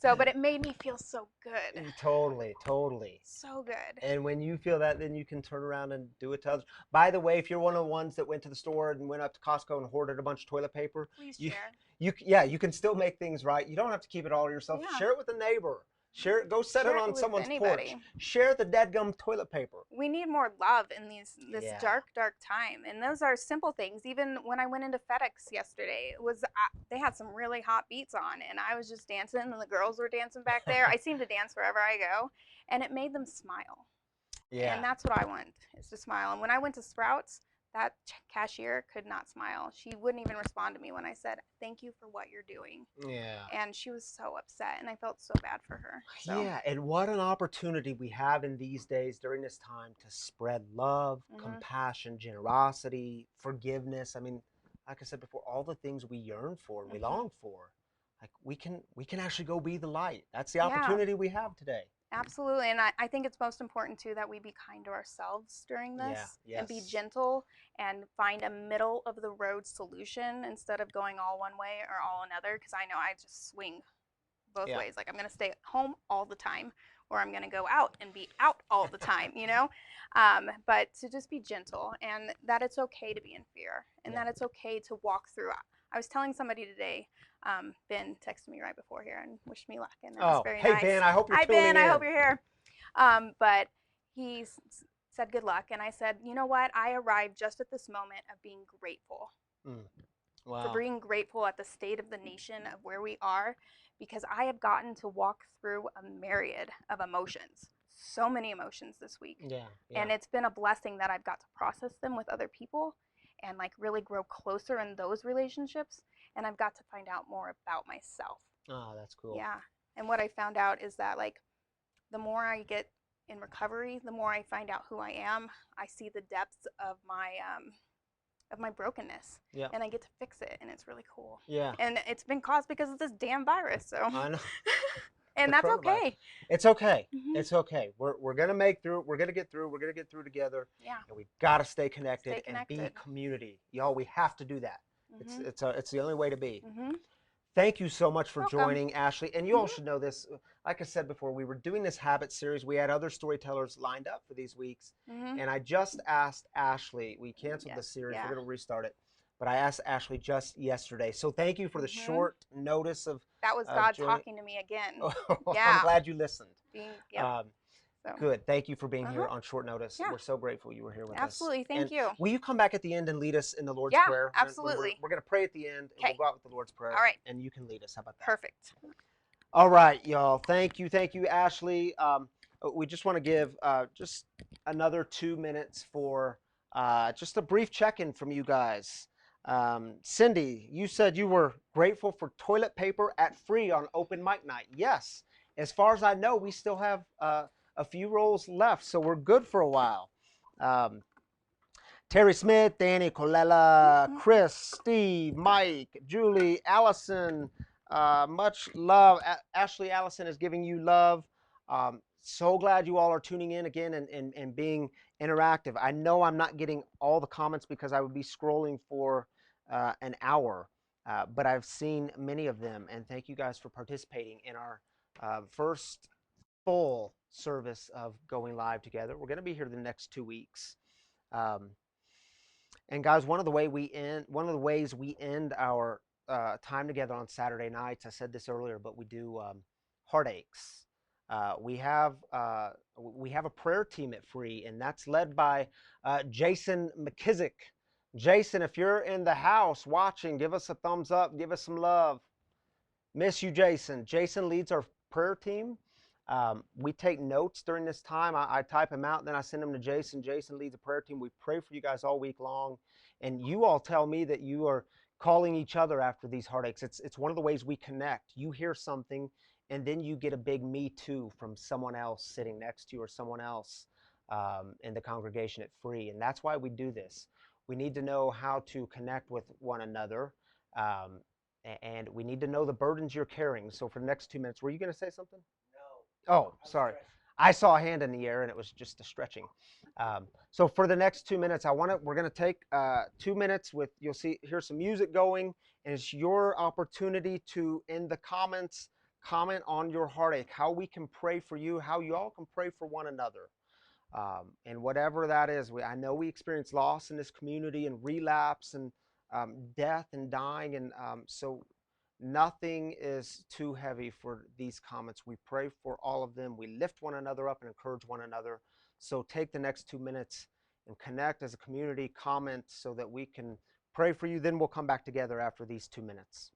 S5: So, but it made me feel so good.
S1: Totally, totally.
S5: So good.
S1: And when you feel that, then you can turn around and do it to others. By the way, if you're one of the ones that went to the store and went up to Costco and hoarded a bunch of toilet paper,
S5: Please
S1: you-
S5: share.
S1: you can still make things right. You don't have to keep it all to yourself.
S5: Yeah.
S1: Share it with a neighbor. Share it. Go set
S5: Share
S1: it
S5: it
S1: on
S5: with
S1: someone's
S5: anybody.
S1: porch. Share the dadgum toilet paper.
S5: We need more love in this
S1: Yeah.
S5: dark time, and those are simple things. Even when I went into FedEx yesterday, it was they had some really hot beats on, and I was just dancing, and the girls were dancing back there. I seem to dance wherever I go, and it made them smile.
S1: Yeah.
S5: And that's what I want, is to smile. And when I went to Sprouts, that cashier could not smile. She wouldn't even respond to me when I said, thank you for what you're doing.
S1: Yeah.
S5: And she was so upset, and I felt so bad for her. So,
S1: Yeah, and what an opportunity we have in these days during this time to spread love,
S5: Mhm.
S1: compassion, generosity, forgiveness. I mean, like I said before, all the things we yearn for and we
S5: Mhm.
S1: long for. Like we can actually go be the light. That's the
S5: Yeah.
S1: opportunity we have today.
S5: absolutely. And I think it's most important, too, that we be kind to ourselves during this, and be
S1: yes.
S5: gentle and find a middle of the road solution instead of going all one way or all another, because I know I just swing both
S1: Yeah.
S5: ways. Like, I'm going to stay at home all the time, or I'm going to go out and be out all the time, you know? But to just be gentle, and that it's okay to be in fear, and
S1: Yeah.
S5: that it's okay to walk through. I was telling somebody today, Ben texted me right before here and wished me luck, and that was very
S1: hey
S5: nice.
S1: Ben, I hope you're
S5: Hi,
S1: tuning
S5: Ben.
S1: in.
S5: I hope you're here. But he said good luck, and I said, you know what? I arrived just at this moment of being grateful.
S1: Wow.
S5: For being grateful at the state of the nation of where we are, because I have gotten to walk through a myriad of emotions. So many emotions this week.
S1: Yeah.
S5: And it's been a blessing that I've got to process them with other people and like really grow closer in those relationships. And I've got to find out more about myself.
S1: Oh, that's cool.
S5: Yeah. And what I found out is that like the more I get in recovery, the more I find out who I am. I see the depths of my brokenness.
S1: Yeah.
S5: And I get to fix it, and it's really cool.
S1: Yeah.
S5: And it's been caused because of this damn virus. So
S1: I know.
S5: and
S1: The
S5: that's
S1: coronavirus.
S5: okay.
S1: It's okay.
S5: Mhm.
S1: It's okay. We're gonna make through. We're gonna get through. We're gonna get through together.
S5: Yeah.
S1: And we gotta stay connected,
S5: Stay
S1: and be
S5: connected.
S1: community, y'all. We have to do that.
S5: Mhm.
S1: It's the only way to be.
S5: Mhm.
S1: Thank you so much for
S5: Welcome.
S1: joining, Ashley. And you all
S5: Mhm.
S1: should know this. Like I said before, we were doing this habit series. We had other storytellers lined up for these weeks,
S5: Mhm.
S1: and I just asked Ashley. We canceled the
S5: Yes,
S1: series.
S5: yeah.
S1: We're gonna restart it. But I asked Ashley just yesterday. So thank you for the
S5: Mhm.
S1: short notice of.
S5: That was God
S1: joining-
S5: talking to me again.
S1: I'm
S5: Yeah.
S1: glad you listened.
S5: Yep. So.
S1: Good. Thank you for being here
S5: Uh-huh.
S1: on short notice.
S5: Yeah.
S1: We're so grateful you were here with us.
S5: Absolutely. Thank
S1: And
S5: you.
S1: will you come back at the end and lead us in the Lord's
S5: Yeah,
S1: Prayer?
S5: absolutely.
S1: We're going to pray at the end, and we'll
S5: Okay.
S1: go out with the Lord's Prayer.
S5: All right.
S1: And you can lead us. How about that?
S5: Perfect.
S1: All right, y'all. Thank you, Ashley. We just want to give just another 2 minutes for just a brief check-in from you guys. Cindy, you said you were grateful for toilet paper at Free on open mic night. Yes. As far as I know, we still have a few rolls left, so we're good for a while. Terry Smith, Danny, Colella, Chris, Steve, Mike, Julie, Allison, much love. Ashley Allison is giving you love. So glad you all are tuning in again and being interactive. I know I'm not getting all the comments because I would be scrolling for an hour, but I've seen many of them, and thank you guys for participating in our first full service of going live together. We're going to be here the next 2 weeks. And guys, one of the ways we end our time together on Saturday nights, I said this earlier, but we do heartaches. We have a prayer team at Free, and that's led by Jason McKissick. Jason, if you're in the house watching, give us a thumbs up, give us some love. Miss you, Jason. Jason leads our prayer team. We take notes during this time. I type them out, then I send them to Jason. Jason leads a prayer team. We pray for you guys all week long. And you all tell me that you are calling each other after these heartaches. It's one of the ways we connect. You hear something, and then you get a big me too from someone else sitting next to you or someone else in the congregation at Free. And that's why we do this. We need to know how to connect with one another. And we need to know the burdens you're carrying. So for the next 2 minutes, were you going to say something?
S3: No.
S1: Oh, sorry. I saw a hand in the air, and it was just a stretching. So for the next 2 minutes, we're going to take 2 minutes with, you'll hear some music going, and it's your opportunity to, in the comments, comment on your heartache, how we can pray for you, how you all can pray for one another. And whatever that is, I know we experience loss in this community and relapse and death and dying. And so nothing is too heavy for these comments. We pray for all of them. We lift one another up and encourage one another. So take the next 2 minutes and connect as a community, comment so that we can pray for you. Then we'll come back together after these 2 minutes.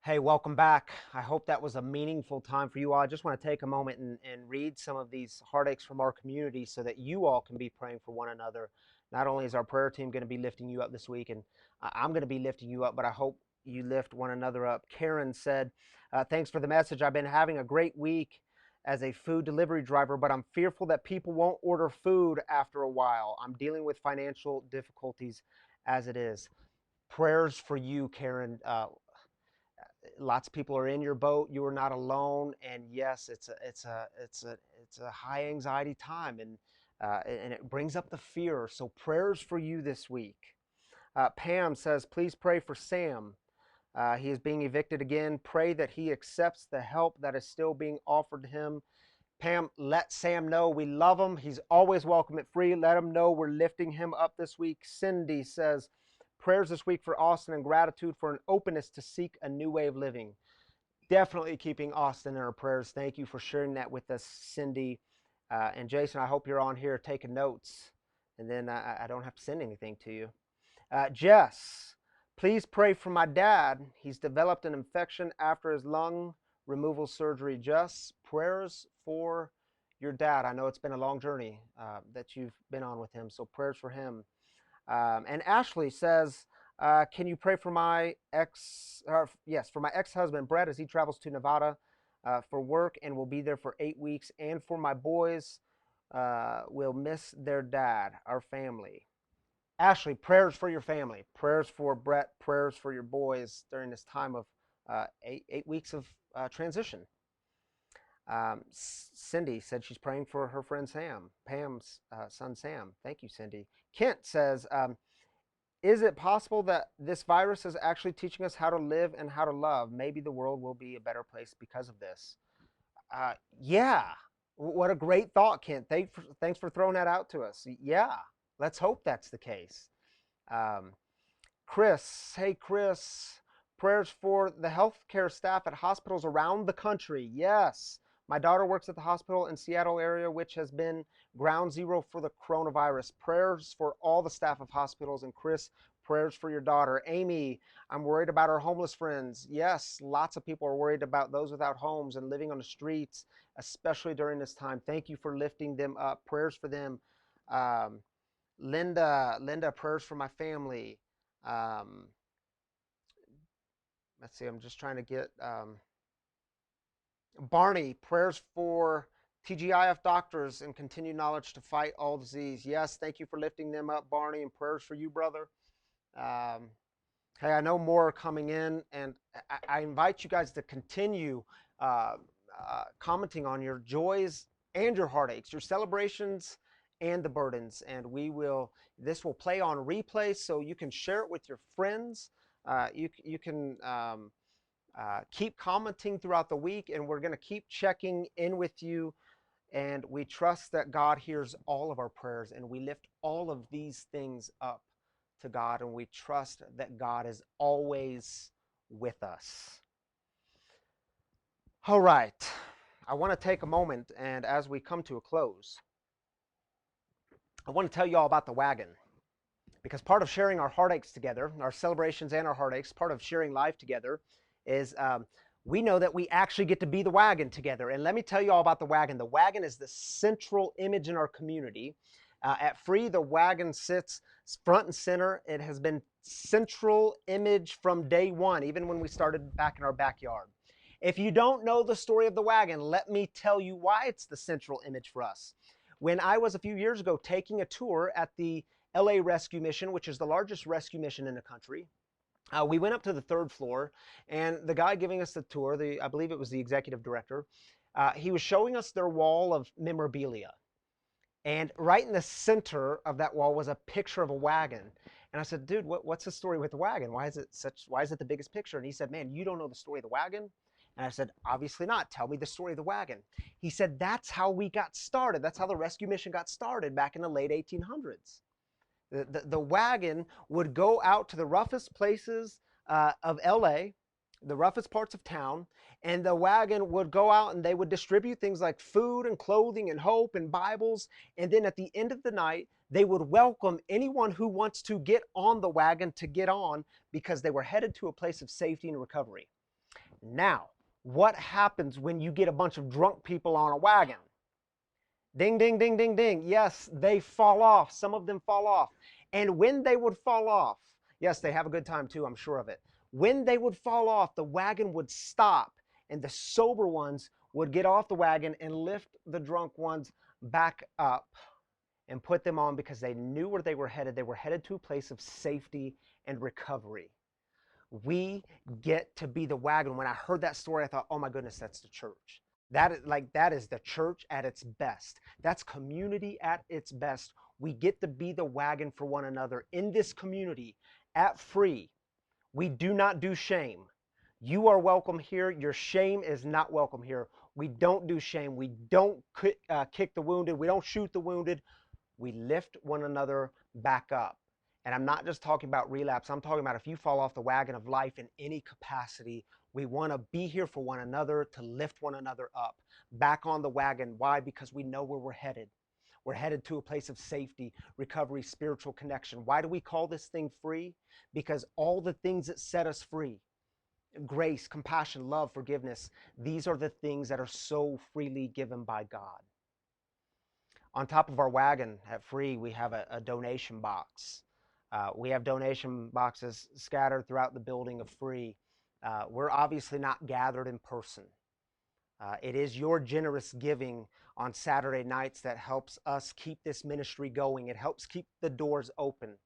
S1: Hey, welcome back. I hope that was a meaningful time for you all. I just want to take a moment and read some of these heartaches from our community so that you all can be praying for one another. Not only is our prayer team going to be lifting you up this week, and I'm going to be lifting you up, but I hope you lift one another up. Karen said, thanks for the message. I've been having a great week as a food delivery driver, but I'm fearful that people won't order food after a while. I'm dealing with financial difficulties as it is. Prayers for you, Karen. Lots of people are in your boat. You are not alone, and yes, it's a high anxiety time, and it brings up the fear. So prayers for you this week. Pam says, please pray for Sam. He is being evicted again. Pray that he accepts the help that is still being offered to him. Pam, let Sam know we love him. He's always welcome at Free. Let him know we're lifting him up this week. Cindy says, prayers this week for Austin and gratitude for an openness to seek a new way of living. Definitely keeping Austin in our prayers. Thank you for sharing that with us, Cindy. And Jason, I hope you're on here taking notes, and then I don't have to send anything to you. Jess, please pray for my dad. He's developed an infection after his lung removal surgery. Jess, prayers for your dad. I know it's been a long journey that you've been on with him, so prayers for him. And Ashley says, can you pray for my for my ex-husband, Brett, as he travels to Nevada for work and will be there for 8 weeks, and for my boys, will miss their dad, our family. Ashley, prayers for your family, prayers for Brett, prayers for your boys during this time of 8 weeks of transition. Cindy said she's praying for her friend Sam, Pam's son Sam. Thank you, Cindy. Kent says, is it possible that this virus is actually teaching us how to live and how to love? Maybe the world will be a better place because of this. Yeah, what a great thought, Kent. Thanks for throwing that out to us. Yeah, let's hope that's the case. Chris, hey Chris, prayers for the healthcare staff at hospitals around the country. Yes. My daughter works at the hospital in Seattle area, which has been ground zero for the coronavirus. Prayers for all the staff of hospitals. And Chris, prayers for your daughter. Amy, I'm worried about our homeless friends. Yes, lots of people are worried about those without homes and living on the streets, especially during this time. Thank you for lifting them up. Prayers for them. Linda, prayers for my family. Let's see, I'm just trying to get... Barney, prayers for TGIF doctors and continued knowledge to fight all disease. Yes, thank you for lifting them up, Barney, and prayers for you, brother. Hey, I know more are coming in, and I invite you guys to continue commenting on your joys and your heartaches, your celebrations and the burdens. And this will play on replay, so you can share it with your friends. You can keep commenting throughout the week, and we're going to keep checking in with you. And we trust that God hears all of our prayers, and we lift all of these things up to God, and we trust that God is always with us. All right. I want to take a moment, and as we come to a close, I want to tell you all about the wagon. Because part of sharing our heartaches together, our celebrations and our heartaches, part of sharing life together is we know that we actually get to be the wagon together. And let me tell you all about the wagon. The wagon is the central image in our community. At Free, the wagon sits front and center. It has been central image from day one, even when we started back in our backyard. If you don't know the story of the wagon, let me tell you why it's the central image for us. When I was a few years ago taking a tour at the LA Rescue Mission, which is the largest rescue mission in the country, we went up to the 3rd floor, and the guy giving us the tour, I believe it was the executive director, he was showing us their wall of memorabilia. And right in the center of that wall was a picture of a wagon. And I said, dude, what's the story with the wagon? Why is it the biggest picture? And he said, man, you don't know the story of the wagon? And I said, obviously not. Tell me the story of the wagon. He said, that's how we got started. That's how the rescue mission got started back in the late 1800s. The wagon would go out to the roughest places of LA, the roughest parts of town, and the wagon would go out and they would distribute things like food and clothing and hope and Bibles. And then at the end of the night, they would welcome anyone who wants to get on the wagon to get on, because they were headed to a place of safety and recovery. Now, what happens when you get a bunch of drunk people on a wagon? Ding, ding, ding, ding, ding. Yes, they fall off. Some of them fall off. And when they would fall off, yes, they have a good time too, I'm sure of it. When they would fall off, the wagon would stop, and the sober ones would get off the wagon and lift the drunk ones back up and put them on, because they knew where they were headed. They were headed to a place of safety and recovery. We get to be the wagon. When I heard that story, I thought, oh my goodness, that's the church. That is the church at its best. That's community at its best. We get to be the wagon for one another in this community at Free. We do not do shame. You are welcome here. Your shame is not welcome here. We don't do shame. We don't kick the wounded. We don't shoot the wounded. We lift one another back up. And I'm not just talking about relapse. I'm talking about if you fall off the wagon of life in any capacity, we want to be here for one another, to lift one another up, back on the wagon. Why? Because we know where we're headed. We're headed to a place of safety, recovery, spiritual connection. Why do we call this thing free? Because all the things that set us free, grace, compassion, love, forgiveness, these are the things that are so freely given by God. On top of our wagon at Free, we have a donation box. We have donation boxes scattered throughout the building of Free. We're obviously not gathered in person. It is your generous giving on Saturday nights that helps us keep this ministry going. It helps keep the doors open.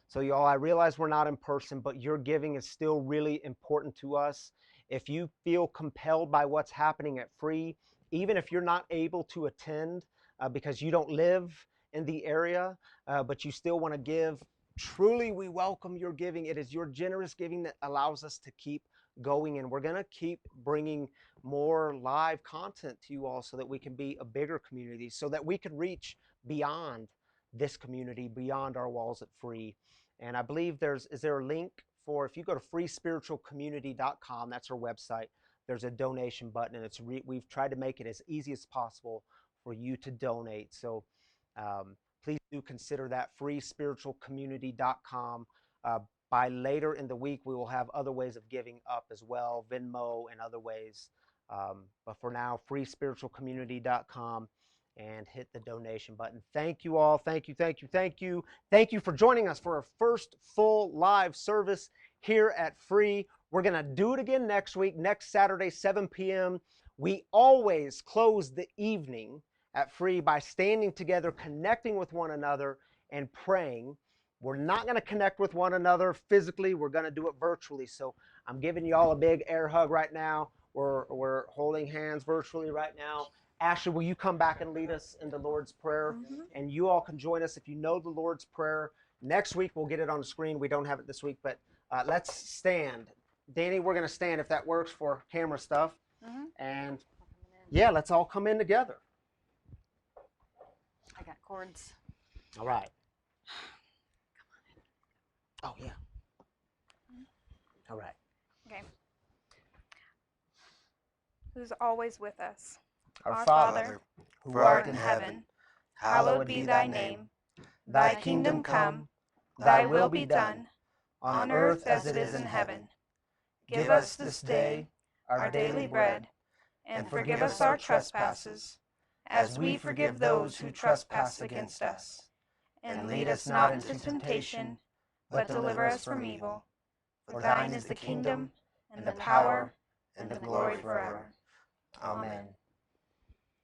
S1: So y'all, I realize we're not in person, but your giving is still really important to us. If you feel compelled by what's happening at Free, even if you're not able to attend because you don't live in the area, but you still want to give, truly we welcome your giving. It is your generous giving that allows us to keep going, and we're going to keep bringing more live content to you all so that we can be a bigger community, so that we can reach beyond this community, beyond our walls at Free. And I believe is there a link for, if you go to freespiritualcommunity.com, that's our website, there's a donation button, and we've tried to make it as easy as possible for you to donate. So please do consider that, freespiritualcommunity.com. By later in the week, we will have other ways of giving up as well, Venmo and other ways. But for now, freespiritualcommunity.com, and hit the donation button. Thank you all. Thank you, thank you, thank you. Thank you for joining us for our first full live service here at Free. We're going to do it again next week, next Saturday, 7 p.m. We always close the evening at Free by standing together, connecting with one another, and praying. We're not going to connect with one another physically. We're going to do it virtually. So I'm giving you all a big air hug right now. We're holding hands virtually right now. Ashley, will you come back and lead us in the Lord's Prayer?
S5: Mm-hmm.
S1: And you all can join us if you know the Lord's Prayer. Next week, we'll get it on the screen. We don't have it this week, but let's stand. Danny, we're going to stand if that works for camera stuff.
S5: Mm-hmm.
S1: And yeah, let's all come in together.
S2: I got cords.
S1: All right. Oh, yeah. All right.
S5: Okay. Who's always with us?
S1: Our
S5: Father,
S1: who
S5: art in heaven, hallowed be thy name. Thy kingdom come, thy will be done, on earth as it is in heaven. Give us this day our daily bread, and forgive us our trespasses, as we forgive those who trespass against us. And lead us not into temptation, but deliver us from evil. For thine is the kingdom, and the power, and the glory forever. Amen.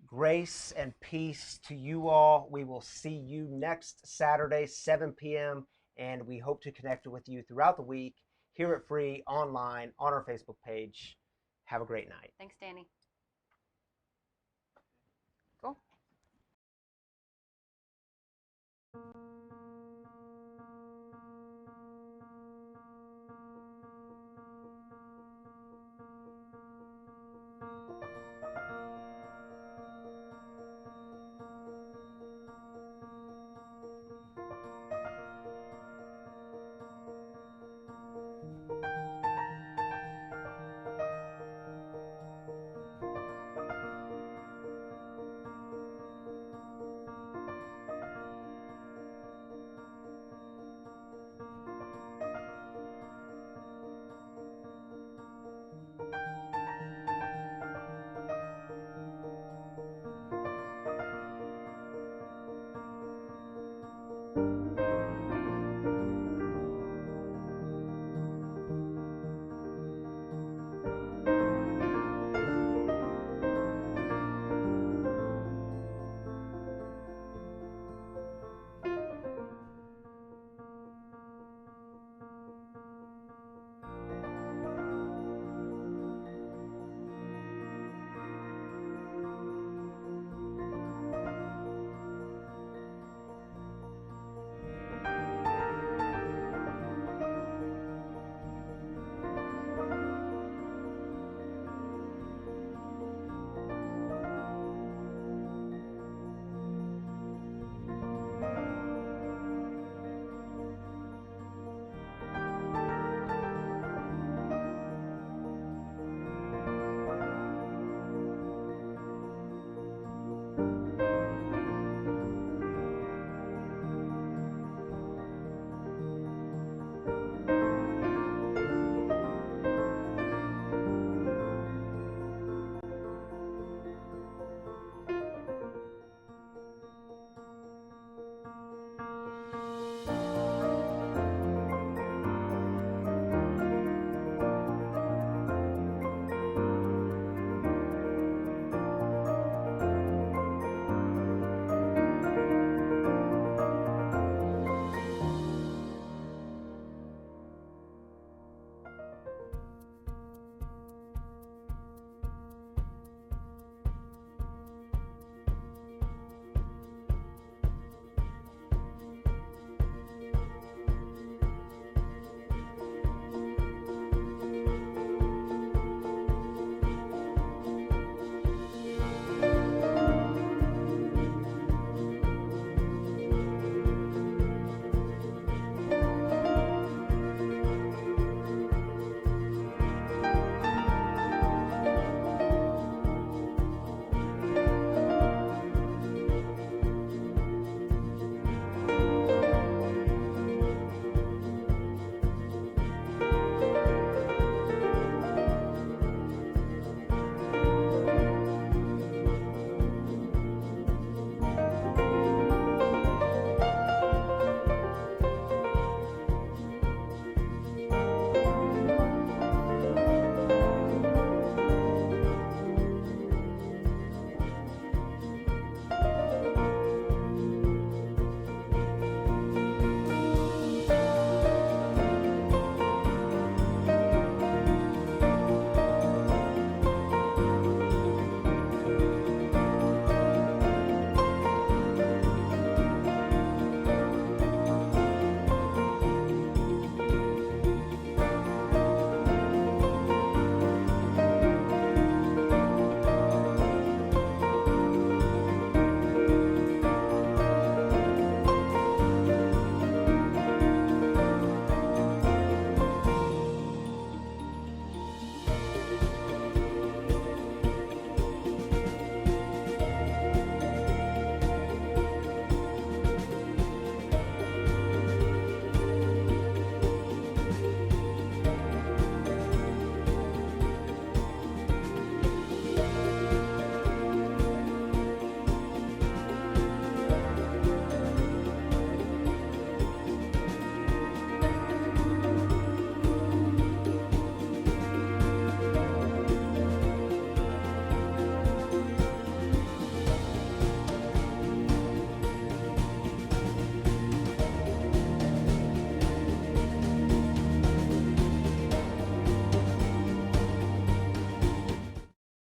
S1: Grace and peace to you all. We will see you next Saturday, 7 p.m., and we hope to connect with you throughout the week here at Free, online, on our Facebook page. Have a great night.
S2: Thanks, Danny.
S5: Cool.